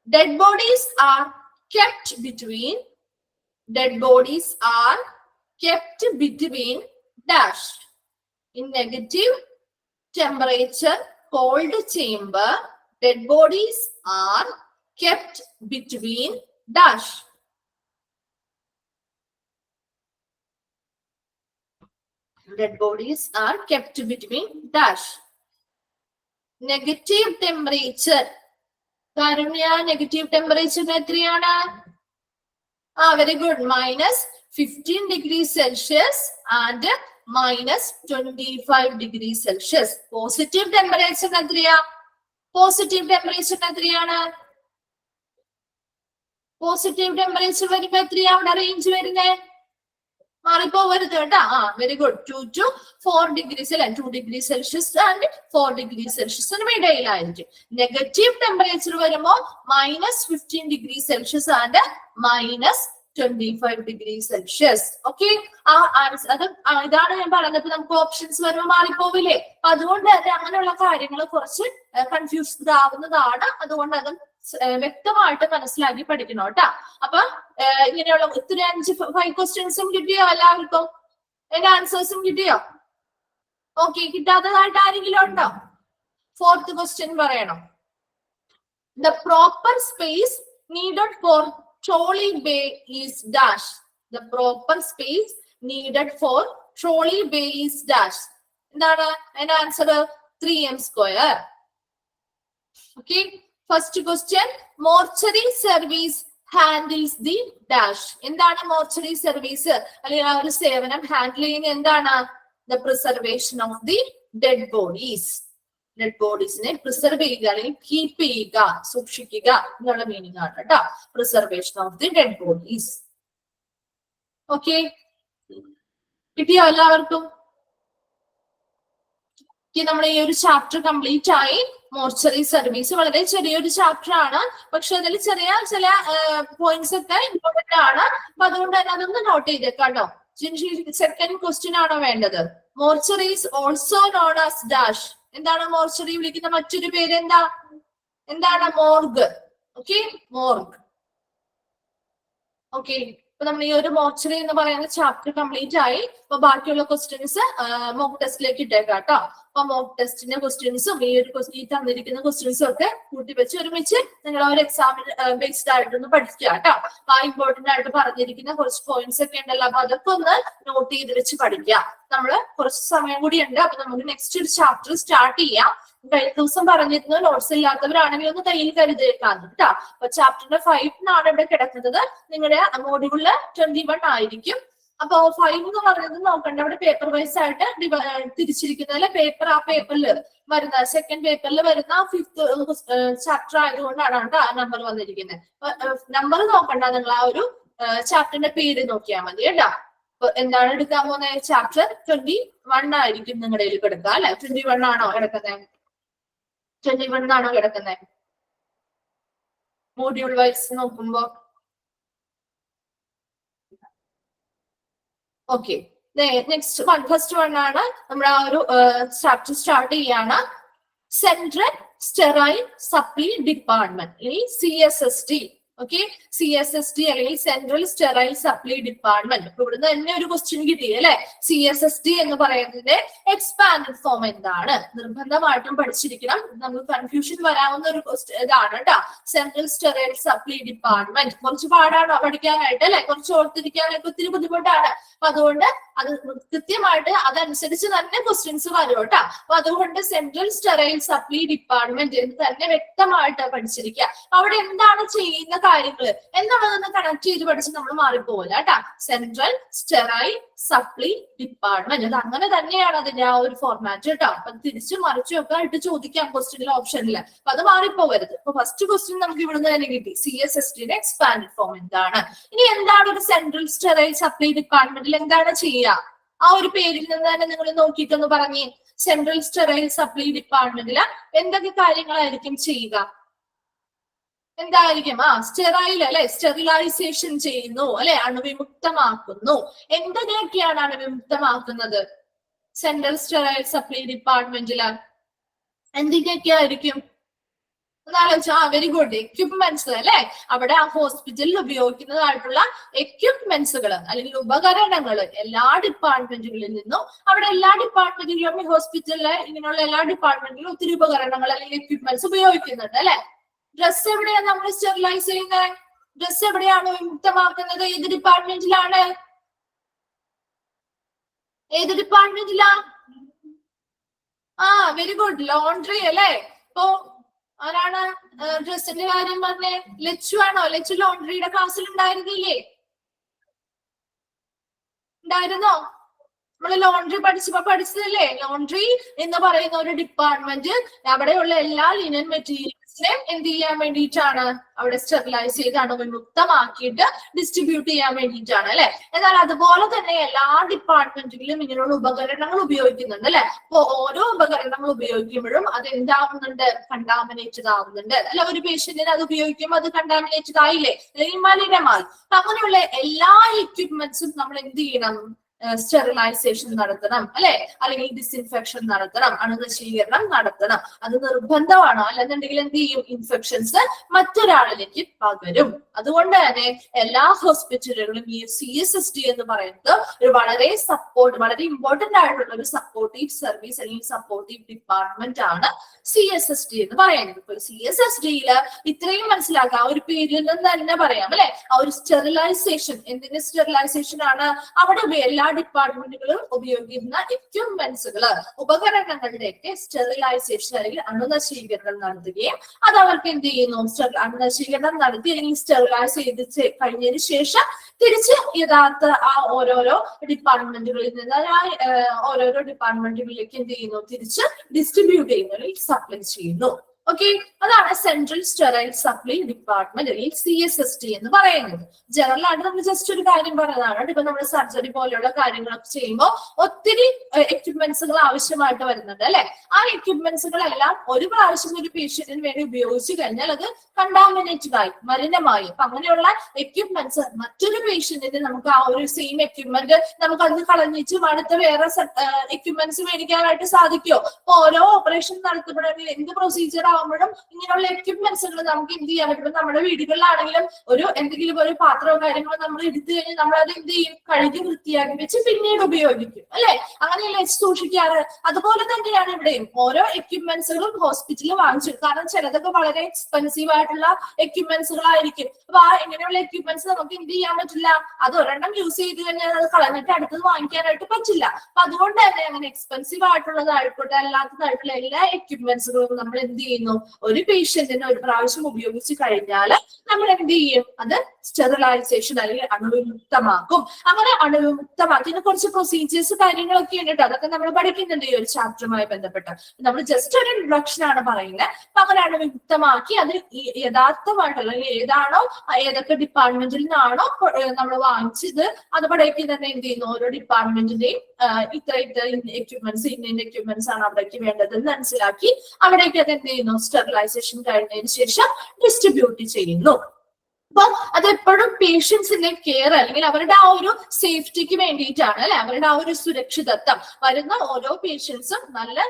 dead bodies are kept between dash. In negative temperature cold chamber, dead bodies are kept between dash. Dead bodies are kept between dash. Negative temperature, Karunya, negative temperature എത്രയാണ്? Very good, -15 degrees Celsius and -25 degree Celsius. Positive temperature എത്രയാ? Positive temperature എത്രയാണ്? Positive temperature വരുമ്പോ എത്രയാ അവിടെ range വരുന്നേ? മാറിപ്പോവരുത് കേട്ടോ. Very good. 2 to 4 degrees അല്ലെ, 2 degree Celsius and 4 degree സെൽഷ്യസിനും ഇടയിലായിരിക്കും. നെഗറ്റീവ് ടെമ്പറേച്ചർ വരുമ്പോ -15 degree Celsius and -25 degree Celsius. Okay, അത് ഇതാണ് ഞാൻ പറഞ്ഞത്. നമുക്ക് ഓപ്ഷൻസ് വരുമ്പോൾ മാറിപ്പോവില്ലേ? അതുകൊണ്ട് തന്നെ അങ്ങനെയുള്ള കാര്യങ്ങൾ കുറച്ച് കൺഫ്യൂസ്ഡ് ആവുന്നതാണ്. അതുകൊണ്ട് അത് വ്യക്തമായിട്ട് മനസ്സിലാക്കി പഠിക്കണം കേട്ടോ. അപ്പൊ ഇങ്ങനെയുള്ള ഒത്തിരി 5 ക്വസ്റ്റ്യൻസും കിട്ടിയോ? എല്ലാവർക്കും എന്റെ ആൻസേഴ്സും കിട്ടിയോ? ഓക്കെ, കിട്ടാത്തതായിട്ട് ആരെങ്കിലും ഉണ്ടോ? 4th ക്വസ്റ്റ്യൻ പറയണം. The proper space needed for trolley bay is dash. The proper space needed for trolley bay is dash. എന്താണ് അതിന്റെ answer? 3m². Okay, first question, mortuary service handles the dash. എന്താണ് mortuary service അല്ലെങ്കിൽ ആ ഒരു സേവനം handle ചെയ്യുന്ന എന്താണ്? The preservation of the dead bodies. Dead ബോഡീസിനെ പ്രിസർവ് ചെയ്യുക അല്ലെങ്കിൽ കീപ്പ് ചെയ്യുക, സൂക്ഷിക്കുക എന്നുള്ള മീനിങ് ആണ് കേട്ടോ. Preservation of the dead bodies. Okay, കിട്ടിയോ എല്ലാവർക്കും? നമ്മുടെ ഈ ഒരു ചാപ്റ്റർ കംപ്ലീറ്റ് ആയി. മോർച്ചറി സർവീസ് വളരെ ചെറിയൊരു ചാപ്റ്റർ ആണ്, പക്ഷെ അതിൽ ചെറിയ ചില പോയിന്റ്സ് ഒക്കെ ഇമ്പോർട്ടന്റ് ആണ്. അപ്പൊ അതുകൊണ്ട് തന്നെ അതൊന്ന് നോട്ട് ചെയ്തേക്കാട്ടോ. സെക്കൻഡ് ക്വസ്റ്റ്യൻ ആണോ വേണ്ടത്? Mortuary is also known as dash. എന്താണ് മോർച്ചറി വിളിക്കുന്ന മറ്റൊരു പേര്? എന്താണ്? മോർഗ്. ഓക്കെ, മോർഗ്. ഓക്കെ, അപ്പൊ നമ്മൾ ഈ ഒരു മോർച്ചറി എന്ന് പറയുന്ന ചാപ്റ്റർ കംപ്ലീറ്റ് ആയി. അപ്പൊ ബാക്കിയുള്ള ക്വസ്റ്റ്യൻസ് മോക്ക് ടെസ്റ്റിലേക്ക് ഇട്ടേക്കാം കേട്ടോ. അപ്പൊ മോക്ക് ടെസ്റ്റിന്റെ ക്വസ്റ്റ്യൻസും ഈ തന്നിരിക്കുന്ന ക്വസ്റ്റ്യൻസും ഒക്കെ കൂട്ടിവെച്ച് ഒരുമിച്ച് നിങ്ങൾ ഒരു എക്സാമിന് ബേസ്ഡ് ആയിട്ടൊന്ന് പഠിക്കുക കേട്ടോ. അപ്പൊ ഇമ്പോർട്ടന്റ് ആയിട്ട് പറഞ്ഞിരിക്കുന്ന കുറച്ച് പോയിന്റ്സ് ഒക്കെ ഉണ്ടല്ലോ, അപ്പൊ അതൊക്കെ ഒന്ന് നോട്ട് ചെയ്ത് വെച്ച് പഠിക്കുക. നമ്മള് കുറച്ച് സമയം കൂടി ഉണ്ട്. അപ്പൊ നമുക്ക് നെക്സ്റ്റ് ഒരു ചാപ്റ്റർ സ്റ്റാർട്ട് ചെയ്യാം. കഴിഞ്ഞ ദിവസം പറഞ്ഞിരുന്നു നോട്ട്സ് ഇല്ലാത്തവരാണെങ്കിൽ ഒന്ന് കയ്യിൽ കരുതേക്കാന്ന് കേട്ടോ. അപ്പൊ ചാപ്റ്ററിന്റെ 5 ഇവിടെ കിടക്കുന്നത്. നിങ്ങളുടെ മോഡ്യൂളില് 21 ആയിരിക്കും. അപ്പൊ 5 എന്ന് പറയുന്നത് നോക്കണ്ട, അവിടെ പേപ്പർ വൈസ് ആയിട്ട് തിരിച്ചിരിക്കുന്നത് അല്ലെ. പേപ്പർ ആ പേപ്പറിൽ വരുന്ന സെക്കൻഡ് പേപ്പറിൽ വരുന്ന 5th ചാപ്റ്റർ ആയതുകൊണ്ടാണ് കേട്ടോ ആ നമ്പർ വന്നിരിക്കുന്നത്. നമ്പർ നോക്കണ്ട, നിങ്ങൾ ആ ഒരു ചാപ്റ്ററിന്റെ പേര് നോക്കിയാൽ മതി കേട്ടോ. അപ്പൊ എന്താണ് എടുക്കാൻ പോകുന്നത്? ചാപ്റ്റർ 21 ആയിരിക്കും നിങ്ങളുടെ കയ്യിൽ കിടക്കുക അല്ലെ. 21 ആണോ കിടക്കുന്നത്? 21 ആണോ കിടക്കുന്നത് മോഡ്യൂൾ വൈസ് നോക്കുമ്പോ? ഓക്കെ, നെക്സ്റ്റ് ഫസ്റ്റ് വൺ ആണ് നമ്മുടെ ആ ഒരു ചാപ്റ്റർ സ്റ്റാർട്ട് ചെയ്യാണ്. സെൻട്രൽ സ്റ്റെറൈൽ സപ്ലി ഡിപ്പാർട്ട്മെന്റ് അല്ലെങ്കിൽ CSSD. ഓക്കെ, CSSD അല്ലെങ്കിൽ സെൻട്രൽ സ്റ്റെറൈൽ സപ്ലി ഡിപ്പാർട്ട്മെന്റ്. അപ്പൊ ഇവിടുന്ന് തന്നെ ഒരു ക്വസ്റ്റ്യൻ കിട്ടി അല്ലെ. CSSD എന്ന് പറയുന്നതിന്റെ എക്സ്പാൻഡഡ് ഫോം എന്താണ്? നിർബന്ധമായിട്ടും പഠിച്ചിരിക്കണം. നമുക്ക് കൺഫ്യൂഷൻ വരാവുന്ന ഒരു ഇതാണ് കേട്ടോ. സെൻട്രൽ സ്റ്റെറൈൽ സപ്ലി ഡിപ്പാർട്ട്മെന്റ് കുറച്ച് പാടാണോ പഠിക്കാനായിട്ട് അല്ലെ? കുറച്ച് ഓർത്തിരിക്കാനായിട്ട് ഒത്തിരി ബുദ്ധിമുട്ടാണ്. അപ്പൊ അതുകൊണ്ട് അത് കൃത്യമായിട്ട് അതനുസരിച്ച് തന്നെ ക്വസ്റ്റ്യൻസ് വരും കേട്ടോ. അപ്പൊ അതുകൊണ്ട് സെൻട്രൽ സ്റ്റെറൈൽ സപ്ലി ഡിപ്പാർട്ട്മെന്റ് എന്ന് തന്നെ വ്യക്തമായിട്ട് പഠിച്ചിരിക്കുക. അവിടെ എന്താണ് ചെയ്യുന്ന കാര്യങ്ങൾ എന്നുള്ളതൊന്ന് കണക്ട് ചെയ്ത് പഠിച്ച് നമ്മൾ മാറിപ്പോകില്ല കേട്ടോ. സെൻട്രൽ സ്റ്റെറൈൽ സപ്ലി ഡിപ്പാർട്ട്മെന്റ്, അത് അങ്ങനെ തന്നെയാണ് അതിന്റെ ആ ഒരു ഫോർമാറ്റ് കേട്ടോ. അപ്പൊ തിരിച്ചു മറിച്ചും ഒക്കെ ആയിട്ട് ചോദിക്കാം ക്വസ്റ്റ്യനിൽ ഓപ്ഷനിൽ. അപ്പൊ അത് മാറിപ്പോവരുത്. അപ്പൊ ഫസ്റ്റ് ക്വസ്റ്റ്യൻ നമുക്ക് ഇവിടുന്ന് തന്നെ കിട്ടി. CSSDയുടെ എക്സ്പാൻഡഡ് ഫോം എന്താണ്? ഇനി എന്താണ് ഒരു സെൻട്രൽ സ്റ്റെറൈൽ സപ്ലി ഡിപ്പാർട്ട്മെന്റിൽ എന്താണ് ചെയ്യുക? ആ ഒരു പേരിൽ നിന്ന് തന്നെ നിങ്ങൾ നോക്കിയിട്ടൊന്ന് പറഞ്ഞേ. സെൻട്രൽ സ്റ്റെറൈൽ സപ്ലി ഡിപ്പാർട്ട്മെന്റില് എന്തൊക്കെ കാര്യങ്ങളായിരിക്കും ചെയ്യുക? എന്തായിരിക്കും? സ്റ്റെറൈൽ അല്ലെ, സ്റ്റെറിലൈസേഷൻ ചെയ്യുന്നു അല്ലെ, അണുവിമുക്തമാക്കുന്നു. എന്തിനൊക്കെയാണ് അണുവിമുക്തമാക്കുന്നത് സെൻട്രൽ സ്റ്റെറൈൽ സപ്ലി ഡിപ്പാർട്ട്മെന്റില്? എന്തൊക്കെയായിരിക്കും? Very good. എക്യുപ്മെന്റ്സ് അല്ലെ, അവിടെ ആ ഹോസ്പിറ്റലിൽ ഉപയോഗിക്കുന്നതായിട്ടുള്ള എക്യുപ്മെന്റ്സുകൾ അല്ലെങ്കിൽ ഉപകരണങ്ങൾ എല്ലാ ഡിപ്പാർട്ട്മെന്റുകളിൽ നിന്നും, അവിടെ എല്ലാ ഡിപ്പാർട്ട്മെന്റുകളിലും ഈ ഹോസ്പിറ്റലിലെ ഇങ്ങനെയുള്ള എല്ലാ ഡിപ്പാർട്ട്മെന്റിലും ഒത്തിരി ഉപകരണങ്ങൾ അല്ലെങ്കിൽ എക്യുപ്മെന്റ്സ് ഉപയോഗിക്കുന്നുണ്ട് അല്ലെ. ഡ്രസ് എവിടെയാണ് നമ്മൾ സ്റ്റെറിലൈസ് ചെയ്യുന്നത്? ഡ്രസ് എവിടെയാണ് വിമുക്തമാക്കുന്നത്? ഏത് ഡിപ്പാർട്ട്മെന്റിലാണ്? ഏത് ഡിപ്പാർട്ട്മെന്റിലാ? വെരി ഗുഡ്, ലോണ്ട്രി അല്ലെ. ഇപ്പൊ ആരാണ് ഡ്രസ്സിന്റെ കാര്യം പറഞ്ഞേ? ലച്ചു ആണോ? ലച്ചു ലോണ്ട്രിയുടെ ക്ലാസ്സിൽ ഉണ്ടായിരുന്നില്ലേ? ഉണ്ടായിരുന്നോ? നമ്മൾ ലോണ്ടറി പഠിച്ചതല്ലേ, ലോണ്ടറി എന്ന് പറയുന്ന ഒരു ഡിപ്പാർട്ട്മെന്റ് അവിടെയുള്ള എല്ലാ ലിനൻ മെറ്റീരിയൽസിനെയും എന്ത് ചെയ്യാൻ വേണ്ടിയിട്ടാണ്, അവിടെ സ്റ്റെറിലൈസ് ചെയ്ത് അണുവിമുക്തമാക്കിയിട്ട് ഡിസ്ട്രിബ്യൂട്ട് ചെയ്യാൻ വേണ്ടിയിട്ടാണ് അല്ലെ. എന്നാൽ അതുപോലെ തന്നെ എല്ലാ ഡിപ്പാർട്ട്മെന്റുകളിലും ഇങ്ങനെയുള്ള ഉപകരണങ്ങൾ ഉപയോഗിക്കുന്നുണ്ട് അല്ലെ. അപ്പൊ ഓരോ ഉപകരണങ്ങൾ ഉപയോഗിക്കുമ്പോഴും അത് എന്താവുന്നുണ്ട്, കണ്ടാമിനേറ്റഡ് ആവുന്നുണ്ട് അല്ല. ഒരു പേഷ്യന്റിന് അത് ഉപയോഗിക്കുമ്പോൾ അത് കണ്ടാമിനേറ്റഡ് ആയില്ലേ, അല്ലെങ്കിൽ മലിനമായി. അപ്പൊ അങ്ങനെയുള്ള എല്ലാ എക്യുപ്മെന്റ്സും നമ്മൾ എന്ത് ചെയ്യണം, സ്റ്റെറിലൈസേഷൻ നടത്തണം അല്ലെ, അല്ലെങ്കിൽ ഡിസ്ഇൻഫെക്ഷൻ നടത്തണം, അണുനശീകരണം നടത്തണം. അത് നിർബന്ധമാണ്. അല്ലെന്നുണ്ടെങ്കിൽ എന്ത് ചെയ്യും, ഇൻഫെക്ഷൻസ് മറ്റൊരാളിലേക്ക് പകരും. അതുകൊണ്ട് തന്നെ എല്ലാ ഹോസ്പിറ്റലുകളും ഈ CSSD എന്ന് പറയുന്നത് ഒരു വളരെ ഇമ്പോർട്ടന്റ് ആയിട്ടുള്ള ഒരു സപ്പോർട്ടീവ് സർവീസ് അല്ലെങ്കിൽ സപ്പോർട്ടീവ് ഡിപ്പാർട്ട്മെന്റ് ആണ് CSSD എന്ന് പറയുന്നത്. ഇപ്പൊ CSSD-യിൽ ഇത്രയും മനസ്സിലാക്കാം, ഒരു പേരിൽ നിന്ന് തന്നെ പറയാം അല്ലെ. ആ ഒരു സ്റ്റെറിലൈസേഷൻ, എന്തിന്റെ സ്റ്റെറിലൈസേഷൻ ആണ്, അവിടെ എല്ലാ ഡിപ്പാർട്ട്മെന്റുകളും ഉപയോഗിക്കുന്ന എക്യുപ്മെന്റ്സുകള്, ഉപകരണങ്ങളുടെയൊക്കെ സ്റ്റെറിലൈസേഷൻ അല്ലെങ്കിൽ അണുനശീകരണം നടത്തുകയും അത് അവർക്ക് എന്ത് ചെയ്യുന്നു, അണുനശീകരണം നടത്തി അല്ലെങ്കിൽ സ്റ്റെറിലൈസ് ചെയ്ത് കഴിഞ്ഞതിന് ശേഷം തിരിച്ച് യഥാർത്ഥ ആ ഓരോരോ ഡിപ്പാർട്ട്മെന്റുകളിൽ നിന്ന് ഓരോരോ ഡിപ്പാർട്ട്മെന്റുകളിലേക്ക് എന്ത് ചെയ്യുന്നു, തിരിച്ച് ഡിസ്ട്രിബ്യൂട്ട് ചെയ്യുന്നു അല്ലെങ്കിൽ സപ്ലൈ ചെയ്യുന്നു. ഓക്കെ, അതാണ് സെൻട്രൽ സ്റ്റെറൈൽ സപ്ലൈ ഡിപ്പാർട്ട്മെന്റ് അല്ലെങ്കിൽ CSSD എന്ന് പറയുന്നത്. ജനറൽ ആയിട്ട് നമ്മൾ ജസ്റ്റ് ഒരു കാര്യം പറഞ്ഞതാണ്. ഇപ്പൊ നമ്മൾ സർജറി പോലെയുള്ള കാര്യങ്ങളൊക്കെ ചെയ്യുമ്പോൾ ഒത്തിരി എക്യുപ്മെന്റ്സുകൾ ആവശ്യമായിട്ട് വരുന്നുണ്ട് അല്ലെ. ആ എക്യുപ്മെന്റ്സുകളെല്ലാം ഒരു പ്രാവശ്യം ഒരു പേഷ്യന്റിന് വേണ്ടി ഉപയോഗിച്ചു കഴിഞ്ഞാൽ അത് കണ്ടാമിനേറ്റഡ് ആയി, മലിനമായി. അപ്പൊ അങ്ങനെയുള്ള എക്യുപ്മെന്റ്സ് മറ്റൊരു പേഷ്യന്റിന് നമുക്ക് ആ ഒരു സെയിം എക്യുപ്മെന്റ് നമുക്ക് അത് കളഞ്ഞിട്ട് അടുത്ത വേറെ എക്യുപ്മെന്റ്സ് മേടിക്കാനായിട്ട് സാധിക്കുമോ? അപ്പൊ ഓരോ ഓപ്പറേഷൻ നടത്തപ്പെടുമെങ്കിൽ എന്ത് പ്രൊസീജിയർ ആകുമ്പോഴും ഇങ്ങനെയുള്ള എക്യുപ്മെന്റ്സുകൾ നമുക്ക് എന്ത് ചെയ്യാൻ പറ്റും. നമ്മുടെ വീടുകളിലാണെങ്കിലും എന്തെങ്കിലും ഒരു പാത്രമോ കാര്യങ്ങളോ നമ്മൾ എടുത്തു കഴിഞ്ഞാൽ നമ്മൾ അത് എന്ത് ചെയ്യും, കഴുകി വൃത്തിയാക്കി വെച്ച് പിന്നീട് ഉപയോഗിക്കും അല്ലെ. അങ്ങനെയല്ലേ സൂക്ഷിക്കാറ്. അതുപോലെ തന്നെയാണ് ഇവിടെയും ഓരോ എക്യുപ്മെന്റ്സുകളും ഹോസ്പിറ്റലിൽ വാങ്ങിച്ചു. കാരണം ചിലതൊക്കെ വളരെ എക്സ്പെൻസീവ് ആയിട്ടുള്ള എക്യുപ്മെന്റ്സുകളായിരിക്കും. അപ്പൊ ഇങ്ങനെയുള്ള എക്യുപ്മെന്റ്സ് നമുക്ക് എന്ത് ചെയ്യാൻ പറ്റില്ല, അത് ഒരെണ്ണം യൂസ് ചെയ്ത് കഴിഞ്ഞാൽ അത് കളഞ്ഞിട്ട് അടുത്തത് വാങ്ങിക്കാനായിട്ട് പറ്റില്ല. അപ്പൊ അതുകൊണ്ട് തന്നെ അങ്ങനെ എക്സ്പെൻസീവ് ആയിട്ടുള്ളതായിക്കോട്ടെ അല്ലാത്തതായിട്ടുള്ള എല്ലാ എക്യുപ്മെന്റ്സുകളും നമ്മൾ എന്ത് ചെയ്യുന്നു, ഒരു പേഷ്യന്റിന് ഒരു പ്രാവശ്യം ഉപയോഗിച്ച് കഴിഞ്ഞാൽ നമ്മൾ എന്ത് ചെയ്യും, അത് സ്റ്റെറിലൈസേഷൻ അല്ലെങ്കിൽ അണുവിമുക്തമാക്കും. അങ്ങനെ അണുവിമുക്തമാക്കി കുറച്ച് പ്രൊസീജിയേഴ്സ് കാര്യങ്ങളൊക്കെ ഉണ്ട്. അതൊക്കെ നമ്മൾ പഠിക്കുന്നുണ്ട് ഈ ഒരു ചാപ്റ്ററുമായി ബന്ധപ്പെട്ട്. നമ്മൾ ജസ്റ്റ് ഒരു ഇൻട്രൊഡക്ഷൻ ആണ് പറയുന്നത്. അപ്പൊ അങ്ങനെ അണുവിമുക്തമാക്കി അത് യഥാർത്ഥമായിട്ടുള്ള ഏതാണോ ഏതൊക്കെ ഡിപ്പാർട്ട്മെന്റിൽ നിന്നാണോ നമ്മൾ വാങ്ങിച്ചത് അതുപടേക്ക് തന്നെ എന്ത് ചെയ്യുന്നു, ഓരോ ഡിപ്പാർട്ട്മെന്റിന്റെയും ഇത്ര എക്യുപ്മെന്റ്സ് ഇന്ന എക്യുപ്മെന്റ്സ് ആണ് അവിടേക്ക് വേണ്ടതെന്ന് മനസ്സിലാക്കി അവിടേക്ക് അത് എന്ത് ചെയ്യുന്നു, സ്റ്റെറിലൈസേഷൻ കഴിഞ്ഞതിന് ശേഷം ഡിസ്ട്രിബ്യൂട്ട് ചെയ്യുന്നു. അപ്പൊ അതെപ്പോഴും പേഷ്യൻസിന്റെ കെയർ അല്ലെങ്കിൽ അവരുടെ ആ ഒരു സേഫ്റ്റിക്ക് വേണ്ടിയിട്ടാണ് അല്ലെ. അവരുടെ ആ ഒരു സുരക്ഷിതത്വം, വരുന്ന ഓരോ പേഷ്യൻസും നല്ല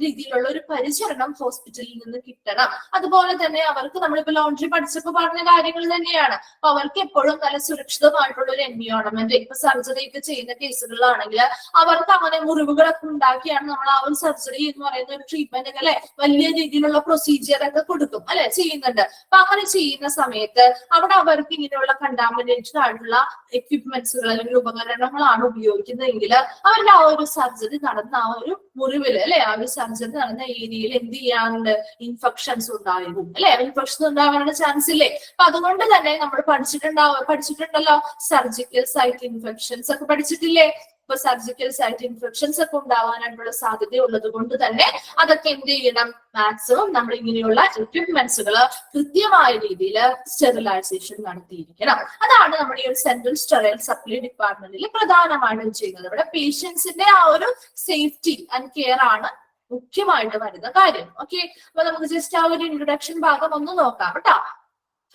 രീതിയിലുള്ള ഒരു പരിചരണം ഹോസ്പിറ്റലിൽ നിന്ന് കിട്ടണം. അതുപോലെ തന്നെ അവർക്ക് നമ്മളിപ്പോ ലോണ്ടറി പഠിച്ചപ്പോൾ പറഞ്ഞ കാര്യങ്ങൾ തന്നെയാണ്. അപ്പൊ അവർക്ക് എപ്പോഴും നല്ല സുരക്ഷിതമായിട്ടുള്ള ഒരു എൻവയോൺമെന്റ്, ഇപ്പൊ സർജറി ഒക്കെ ചെയ്യുന്ന കേസുകളിലാണെങ്കിൽ അവർക്ക് അങ്ങനെ മുറിവുകളൊക്കെ ഉണ്ടാക്കിയാണ് നമ്മൾ ആ ഒരു സർജറി എന്ന് പറയുന്ന ഒരു ട്രീറ്റ്മെന്റ് അല്ലെ വലിയ രീതിയിലുള്ള പ്രൊസീജിയർ ഒക്കെ കൊടുക്കും അല്ലെ, ചെയ്യുന്നുണ്ട്. അപ്പൊ അങ്ങനെ ചെയ്യുന്ന സമയത്ത് അവിടെ അവർക്ക് ഇങ്ങനെയുള്ള കണ്ടാമിനേറ്റഡ് ആയിട്ടുള്ള എക്യുപ്മെന്റ്സുകൾ അല്ലെങ്കിൽ ഉപകരണങ്ങളാണ് ഉപയോഗിക്കുന്നതെങ്കിൽ അവരുടെ ആ ഒരു സർജറി നടന്ന ആ ഒരു മുറിവിൽ അല്ലെ, ആ ഒരു സർജറി നടന്ന ഏരിയയിൽ എന്ത് ചെയ്യാറുണ്ട്, ഇൻഫെക്ഷൻസ് ഉണ്ടാകും അല്ലെ. ഇൻഫെക്ഷൻ ഉണ്ടാകാനുള്ള ചാൻസ് ഇല്ലേ. അപ്പൊ അതുകൊണ്ട് തന്നെ നമ്മൾ പഠിച്ചിട്ടുണ്ടല്ലോ സർജിക്കൽ സൈറ്റ് ഇൻഫെക്ഷൻസ് ഒക്കെ പഠിച്ചിട്ടില്ലേ. ഇപ്പൊ സർജിക്കൽ സൈറ്റ് ഇൻഫെക്ഷൻസ് ഒക്കെ ഉണ്ടാവാനായിട്ടുള്ള സാധ്യത ഉള്ളത് കൊണ്ട് തന്നെ അതൊക്കെ എന്ത് ചെയ്യണം, മാക്സിമം നമ്മൾ ഇങ്ങനെയുള്ള എക്യുപ്മെന്റ്സുകൾ കൃത്യമായ രീതിയിൽ സ്റ്റെറിലൈസേഷൻ നടത്തിയിരിക്കണം. അതാണ് നമ്മുടെ ഈ ഒരു സെൻട്രൽ സ്റ്റെറൈൽ സപ്ലൈ ഡിപ്പാർട്ട്മെന്റിൽ പ്രധാനമായിട്ടും ചെയ്യുന്നത്. ഇവിടെ പേഷ്യൻസിന്റെ ആ ഒരു സേഫ്റ്റി ആൻഡ് കെയർ ആണ് മുഖ്യമായിട്ട് വരുന്ന കാര്യം. ഓക്കെ, അപ്പൊ നമുക്ക് ജസ്റ്റ് ആ ഒരു ഇൻട്രൊഡക്ഷൻ ഭാഗം ഒന്ന് നോക്കാം കേട്ടോ.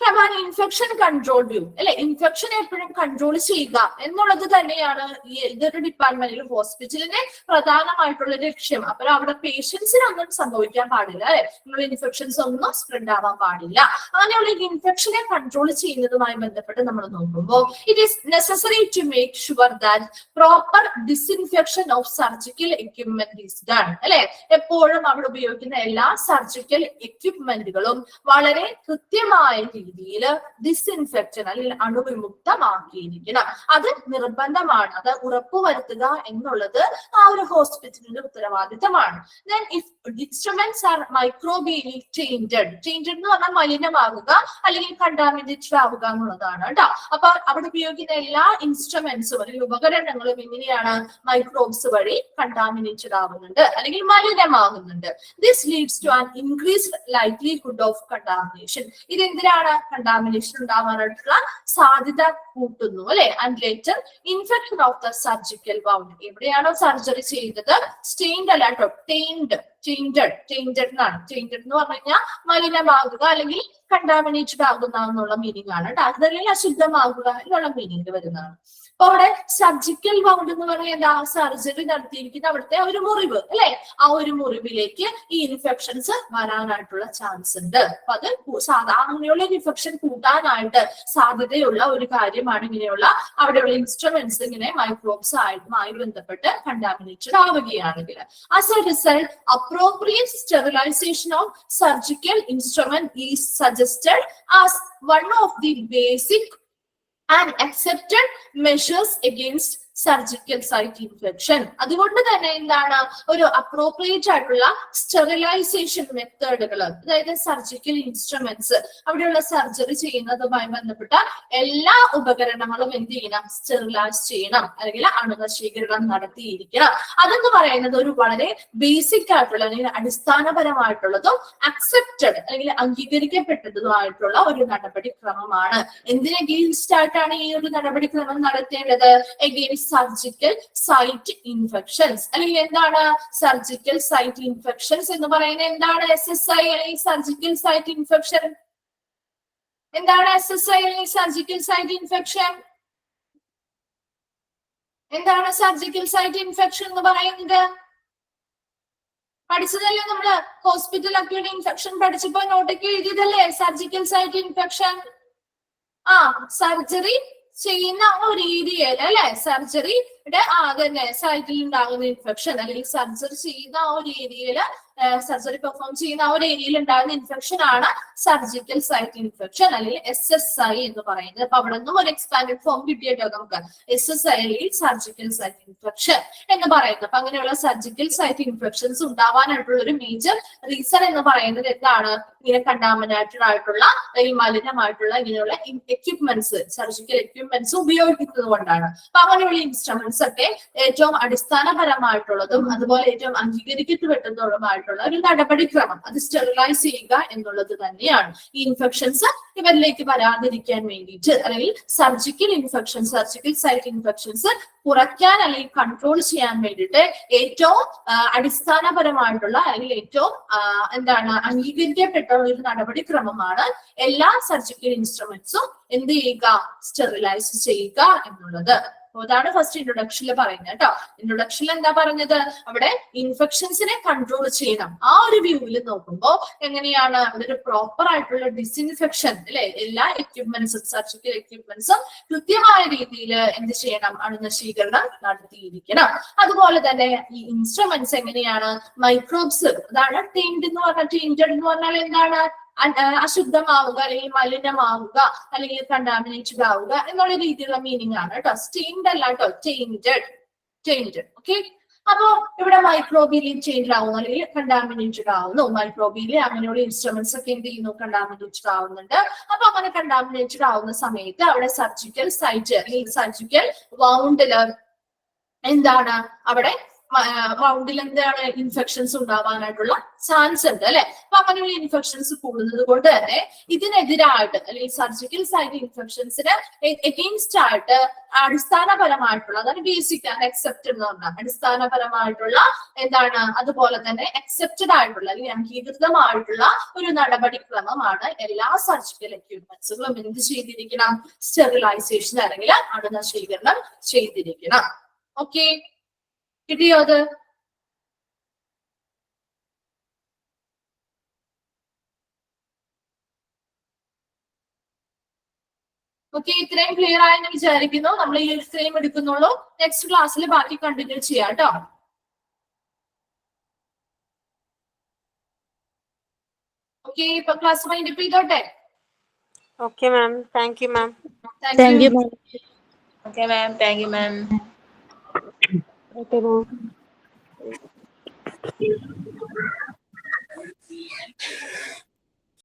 From an infection control view, അല്ലെ, ഇൻഫെക്ഷൻ എപ്പോഴും കൺട്രോൾ ചെയ്യുക എന്നുള്ളത് തന്നെയാണ് ഇതൊരു ഡിപ്പാർട്ട്മെന്റിൽ ഹോസ്പിറ്റലിന്റെ പ്രധാനമായിട്ടുള്ള ലക്ഷ്യം. അപ്പോൾ അവിടെ പേഷ്യൻസിനൊന്നും സംഭവിക്കാൻ പാടില്ല അല്ലെ, നിങ്ങൾ ഇൻഫെക്ഷൻസ് ഒന്നും സ്പ്രെഡ് ആവാൻ പാടില്ല. അങ്ങനെയുള്ള ഇൻഫെക്ഷനെ കൺട്രോൾ ചെയ്യുന്നതുമായി ബന്ധപ്പെട്ട് നമ്മൾ നോക്കുമ്പോൾ it is necessary to make sure that proper disinfection of surgical equipment is done അല്ലെ. എപ്പോഴും അവിടെ ഉപയോഗിക്കുന്ന എല്ലാ സർജിക്കൽ എക്യുപ്മെന്റുകളും വളരെ കൃത്യമായ രീതിയിൽ ഡിസ്ഇൻഫെക്ഷൻ അല്ലെങ്കിൽ അണുവിമുക്തമാക്കിയിരിക്കണം. അത് നിർബന്ധമാണ്. അത് ഉറപ്പുവരുത്തുക എന്നുള്ളത് ആ ഒരു ഹോസ്പിറ്റലിന്റെ ഉത്തരവാദിത്തമാണ്. Then if instruments are microbially tainted എന്ന് പറഞ്ഞാൽ മലിനമാകുക അല്ലെങ്കിൽ കണ്ടാമിനേറ്റഡ് ആവുക എന്നുള്ളതാണ് കേട്ടോ. അപ്പൊ അവിടെ ഉപയോഗിക്കുന്ന എല്ലാ ഇൻസ്ട്രുമെന്റ്സും അല്ലെങ്കിൽ ഉപകരണങ്ങളും എങ്ങനെയാണ് മൈക്രോബ്സ് വഴി കണ്ടാമിനേറ്റഡ് ആവുന്നുണ്ട് അല്ലെങ്കിൽ മലിനമാകുന്നുണ്ട്. This leads to an increased likelihood of contamination. Contamination കണ്ടാമിനേഷൻ ഉണ്ടാവാനായിട്ടുള്ള സാധ്യത കൂട്ടുന്നു അല്ലെ. And later infection of the surgical wound. എവിടെയാണോ സർജറി ചെയ്തത് സ്റ്റെയിൻഡ് അല്ല കേട്ടോ, tainted എന്നാണ്. tainted എന്ന് പറഞ്ഞു കഴിഞ്ഞാൽ മലിനമാകുക അല്ലെങ്കിൽ കണ്ടാമിനേറ്റഡ് ആകുന്ന എന്നുള്ള മീനിങ് ആണ് കേട്ടോ. അതല്ലെങ്കിൽ അശുദ്ധമാകുക എന്നുള്ള മീനിങ് വരുന്നതാണ്. അപ്പൊ അവിടെ സർജിക്കൽ വൗണ്ട് എന്ന് പറയുന്നത് സർജറി നടത്തിയിരിക്കുന്ന അവിടുത്തെ ഒരു മുറിവ് അല്ലെ, ആ ഒരു മുറിവിലേക്ക് ഈ ഇൻഫെക്ഷൻസ് വരാനായിട്ടുള്ള ചാൻസ് ഉണ്ട്. അപ്പൊ അത് അങ്ങനെയുള്ള ഇൻഫെക്ഷൻ കൂട്ടാനായിട്ട് സാധ്യതയുള്ള ഒരു കാര്യമാണ് ഇങ്ങനെയുള്ള അവിടെയുള്ള ഇൻസ്ട്രുമെന്റ്സ് ഇങ്ങനെ മൈക്രോബ്സ് ആയി ബന്ധപ്പെട്ട് കണ്ടാമിനേറ്റഡ് ആവുകയാണെങ്കിൽ. As A result appropriate sterilization of surgical instrument is suggested as one of the basic and accepted measures against surgical site infection. അതുകൊണ്ട് തന്നെ എന്താണ് ഒരു അപ്രോപ്രിയേറ്റ് ആയിട്ടുള്ള സ്റ്റെറിലൈസേഷൻ മെത്തേഡുകൾ, അതായത് സർജിക്കൽ ഇൻസ്ട്രുമെന്റ്സ് അവിടെയുള്ള സർജറി ചെയ്യുന്നതുമായി ബന്ധപ്പെട്ട എല്ലാ ഉപകരണങ്ങളും എന്ത് ചെയ്യണം, സ്റ്റെറിലൈസ് ചെയ്യണം അല്ലെങ്കിൽ അണുനശീകരണം നടത്തിയിരിക്കണം. അതെന്ന് പറയുന്നത് ഒരു വളരെ ബേസിക് ആയിട്ടുള്ള അല്ലെങ്കിൽ അടിസ്ഥാനപരമായിട്ടുള്ളതും അക്സെപ്റ്റഡ് അല്ലെങ്കിൽ അംഗീകരിക്കപ്പെട്ടതുമായിട്ടുള്ള ഒരു നടപടിക്രമമാണ്. എന്തിന് അഗെയിൻസ്റ്റ് ആയിട്ടാണ് ഈ ഒരു നടപടിക്രമം നടത്തേണ്ടത്? Against surgical site infections. അല്ലെങ്കിൽ എന്താണ് സർജിക്കൽ സൈറ്റ് ഇൻഫെക്ഷൻസ് എന്ന് പറയുന്നത്? എന്താണ് SSI അല്ലെങ്കിൽ സർജിക്കൽ സൈറ്റ് ഇൻഫെക്ഷൻ? എന്താണ് SSI അല്ലെങ്കിൽ സർജിക്കൽ സൈറ്റ് ഇൻഫെക്ഷൻ? എന്താണ് സർജിക്കൽ സൈറ്റ് ഇൻഫെക്ഷൻ എന്ന് പറയുന്നത്? പഠിച്ചതല്ലേ നമ്മള് ഹോസ്പിറ്റൽ അക്യൂട്ട് ഇൻഫെക്ഷൻ പഠിച്ചപ്പോ നോട്ടൊക്കെ എഴുതിയതല്ലേ സർജിക്കൽ സൈറ്റ് ഇൻഫെക്ഷൻ? സർജറി ചെയ്യുന്ന ഒരു ഏരിയയിൽ അല്ലെ, സർജറിയുടെ തന്നെ സൈറ്റിൽ ഉണ്ടാകുന്ന ഇൻഫെക്ഷൻ അല്ലെങ്കിൽ സർജറി ചെയ്യുന്ന ആ ഒരു ഏരിയയില് സർജറി പെർഫോം ചെയ്യുന്ന ആ ഒരു ഏരിയയിൽ ഉണ്ടാകുന്ന ഇൻഫെക്ഷൻ ആണ് സർജിക്കൽ സൈറ്റ് ഇൻഫെക്ഷൻ അല്ലെങ്കിൽ SSI എന്ന് പറയുന്നത്. അപ്പൊ അവിടെ നിന്നും ഒരു എക്സ്പാൻഡഡ് ഫോം കിട്ടിയിട്ടോ നമുക്ക്, SSI അല്ലെങ്കിൽ സർജിക്കൽ സൈറ്റ് ഇൻഫെക്ഷൻ എന്ന് പറയുന്നത്. അപ്പൊ അങ്ങനെയുള്ള സർജിക്കൽ സൈറ്റ് ഇൻഫെക്ഷൻസ് ഉണ്ടാവാനായിട്ടുള്ള ഒരു മേജർ റീസൺ എന്ന് പറയുന്നത് എന്താണ്? ഇങ്ങനെ കണ്ടാമിനേറ്റഡ് ആയിട്ടുള്ള അല്ലെങ്കിൽ മലിനമായിട്ടുള്ള ഇങ്ങനെയുള്ള എക്യുപ്മെന്റ്സ്, സർജിക്കൽ എക്യുപ്മെന്റ്സ് ഉപയോഗിക്കുന്നത് കൊണ്ടാണ്. അപ്പൊ അങ്ങനെയുള്ള ഇൻസ്ട്രുമെന്റ്സ് ഒക്കെ ഏറ്റവും അടിസ്ഥാനപരമായിട്ടുള്ളതും അതുപോലെ ഏറ്റവും അംഗീകരിക്കപ്പെട്ടതുമായിട്ടുള്ള ഒരു നടപടിക്രമം അത് സ്റ്റെറിലൈസ് ചെയ്യുക എന്നുള്ളത് തന്നെയാണ്. ഈ ഇൻഫെക്ഷൻസ് ഇവരിലേക്ക് വരാതിരിക്കാൻ വേണ്ടിയിട്ട് അല്ലെങ്കിൽ surgical infections, surgical site infections കുറയ്ക്കാൻ അല്ലെങ്കിൽ കൺട്രോൾ ചെയ്യാൻ വേണ്ടിയിട്ട് ഏറ്റവും അടിസ്ഥാനപരമായിട്ടുള്ള അല്ലെങ്കിൽ ഏറ്റവും എന്താണ് അംഗീകരിക്കപ്പെട്ട ഒരു നടപടിക്രമമാണ് എല്ലാ സർജിക്കൽ ഇൻസ്ട്രുമെന്റ്സും എന്ത് ചെയ്യുക, സ്റ്റെറിലൈസ് ചെയ്യുക എന്നുള്ളത്. അതാണ് ഫസ്റ്റ് ഇൻട്രൊഡക്ഷനിൽ പറയുന്നത് കേട്ടോ. ഇൻട്രൊഡക്ഷനിൽ എന്താ പറഞ്ഞത്? അവിടെ ഇൻഫെക്ഷൻസിനെ കൺട്രോൾ ചെയ്യണം. ആ ഒരു വ്യൂവിൽ നോക്കുമ്പോൾ എങ്ങനെയാണ് അവിടെ ഒരു പ്രോപ്പർ ആയിട്ടുള്ള ഡിസ്ഇൻഫെക്ഷൻ അല്ലെ, എല്ലാ എക്യുപ്മെന്റ്സും സർജിക്കൽ എക്യുപ്മെന്റ്സും കൃത്യമായ രീതിയിൽ എന്ത് ചെയ്യണം, അണുനശീകരണം നടത്തിയിരിക്കണം. അതുപോലെ തന്നെ ഈ ഇൻസ്ട്രുമെന്റ്സ് എങ്ങനെയാണ് മൈക്രോബ്സ്, അതാണ് ടൈൻഡ് എന്ന് പറഞ്ഞാൽ, ടൈൻറ്റഡ് എന്ന് പറഞ്ഞാൽ എന്താണ്? അശുദ്ധമാവുക അല്ലെങ്കിൽ മലിനമാവുക അല്ലെങ്കിൽ കണ്ടാമിനേറ്റഡ് ആവുക എന്നുള്ള രീതിയിലുള്ള മീനിങ് ആണ് കേട്ടോ. സ്റ്റെയിൻഡ് അല്ല കേട്ടോ, ടൈൻറ്റഡ്. ഓക്കെ, അപ്പൊ ഇവിടെ മൈക്രോബിയലി ചേഞ്ച് ആവുന്നു അല്ലെങ്കിൽ കണ്ടാമിനേറ്റഡ് ആവുന്നു. മൈക്രോബിയലി അങ്ങനെയുള്ള ഇൻസ്ട്രുമെന്റ്സ് ഒക്കെ എന്ത് ചെയ്യുന്നു, കണ്ടാമിനേറ്റഡ് ആവുന്നുണ്ട്. അപ്പൊ അങ്ങനെ കണ്ടാമിനേറ്റഡ് ആവുന്ന സമയത്ത് അവിടെ സർജിക്കൽ സൈറ്റ് അല്ലെങ്കിൽ സർജിക്കൽ വൗണ്ടില് എന്താണ്, അവിടെ വൗണ്ടിൽ എന്താണ് ഇൻഫെക്ഷൻസ് ഉണ്ടാവാനായിട്ടുള്ള ചാൻസ് ഉണ്ട് അല്ലെ. അപ്പൊ അങ്ങനെയുള്ള ഇൻഫെക്ഷൻസ് കൂടുന്നത് കൊണ്ട് തന്നെ ഇതിനെതിരായിട്ട് അല്ലെങ്കിൽ സർജിക്കൽ സൈറ്റ് ഇൻഫെക്ഷൻസിന് എഗെയിൻസ്റ്റ് ആയിട്ട് അടിസ്ഥാനപരമായിട്ടുള്ള, അതാണ് ബേസിക് ആൻഡ് അക്സെപ്റ്റഡ് എന്ന് പറഞ്ഞാൽ അടിസ്ഥാനപരമായിട്ടുള്ള എന്താണ്, അതുപോലെ തന്നെ അക്സെപ്റ്റഡ് ആയിട്ടുള്ള അല്ലെങ്കിൽ അംഗീകൃതമായിട്ടുള്ള ഒരു നടപടിക്രമമാണ് എല്ലാ സർജിക്കൽ എക്യുപ്മെന്റ്സുകളും എന്ത് ചെയ്തിരിക്കണം, സ്റ്റെറിലൈസേഷൻ അല്ലെങ്കിൽ അണുനശീകരണം ചെയ്തിരിക്കണം. ഓക്കെ, കിട്ടിയോ അത്? ഓക്കെ, ഇത്രയും ക്ലിയർ ആയെന്ന് വിചാരിക്കുന്നു. നമ്മൾ ഈ ഇത്രയും എടുക്കുന്നുള്ളൂ. നെക്സ്റ്റ് ക്ലാസ്സിൽ ബാക്കി കണ്ടിന്യൂ ചെയ്യാം കേട്ടോ. ഓക്കെ, ഇപ്പൊ ക്ലാസ് വൈൻഡപ്പ് ചെയ്തോട്ടെ. Okay ma'am, thank you ma'am. Thank you ma'am. Okay ma'am, thank you ma'am. Okay ma'am.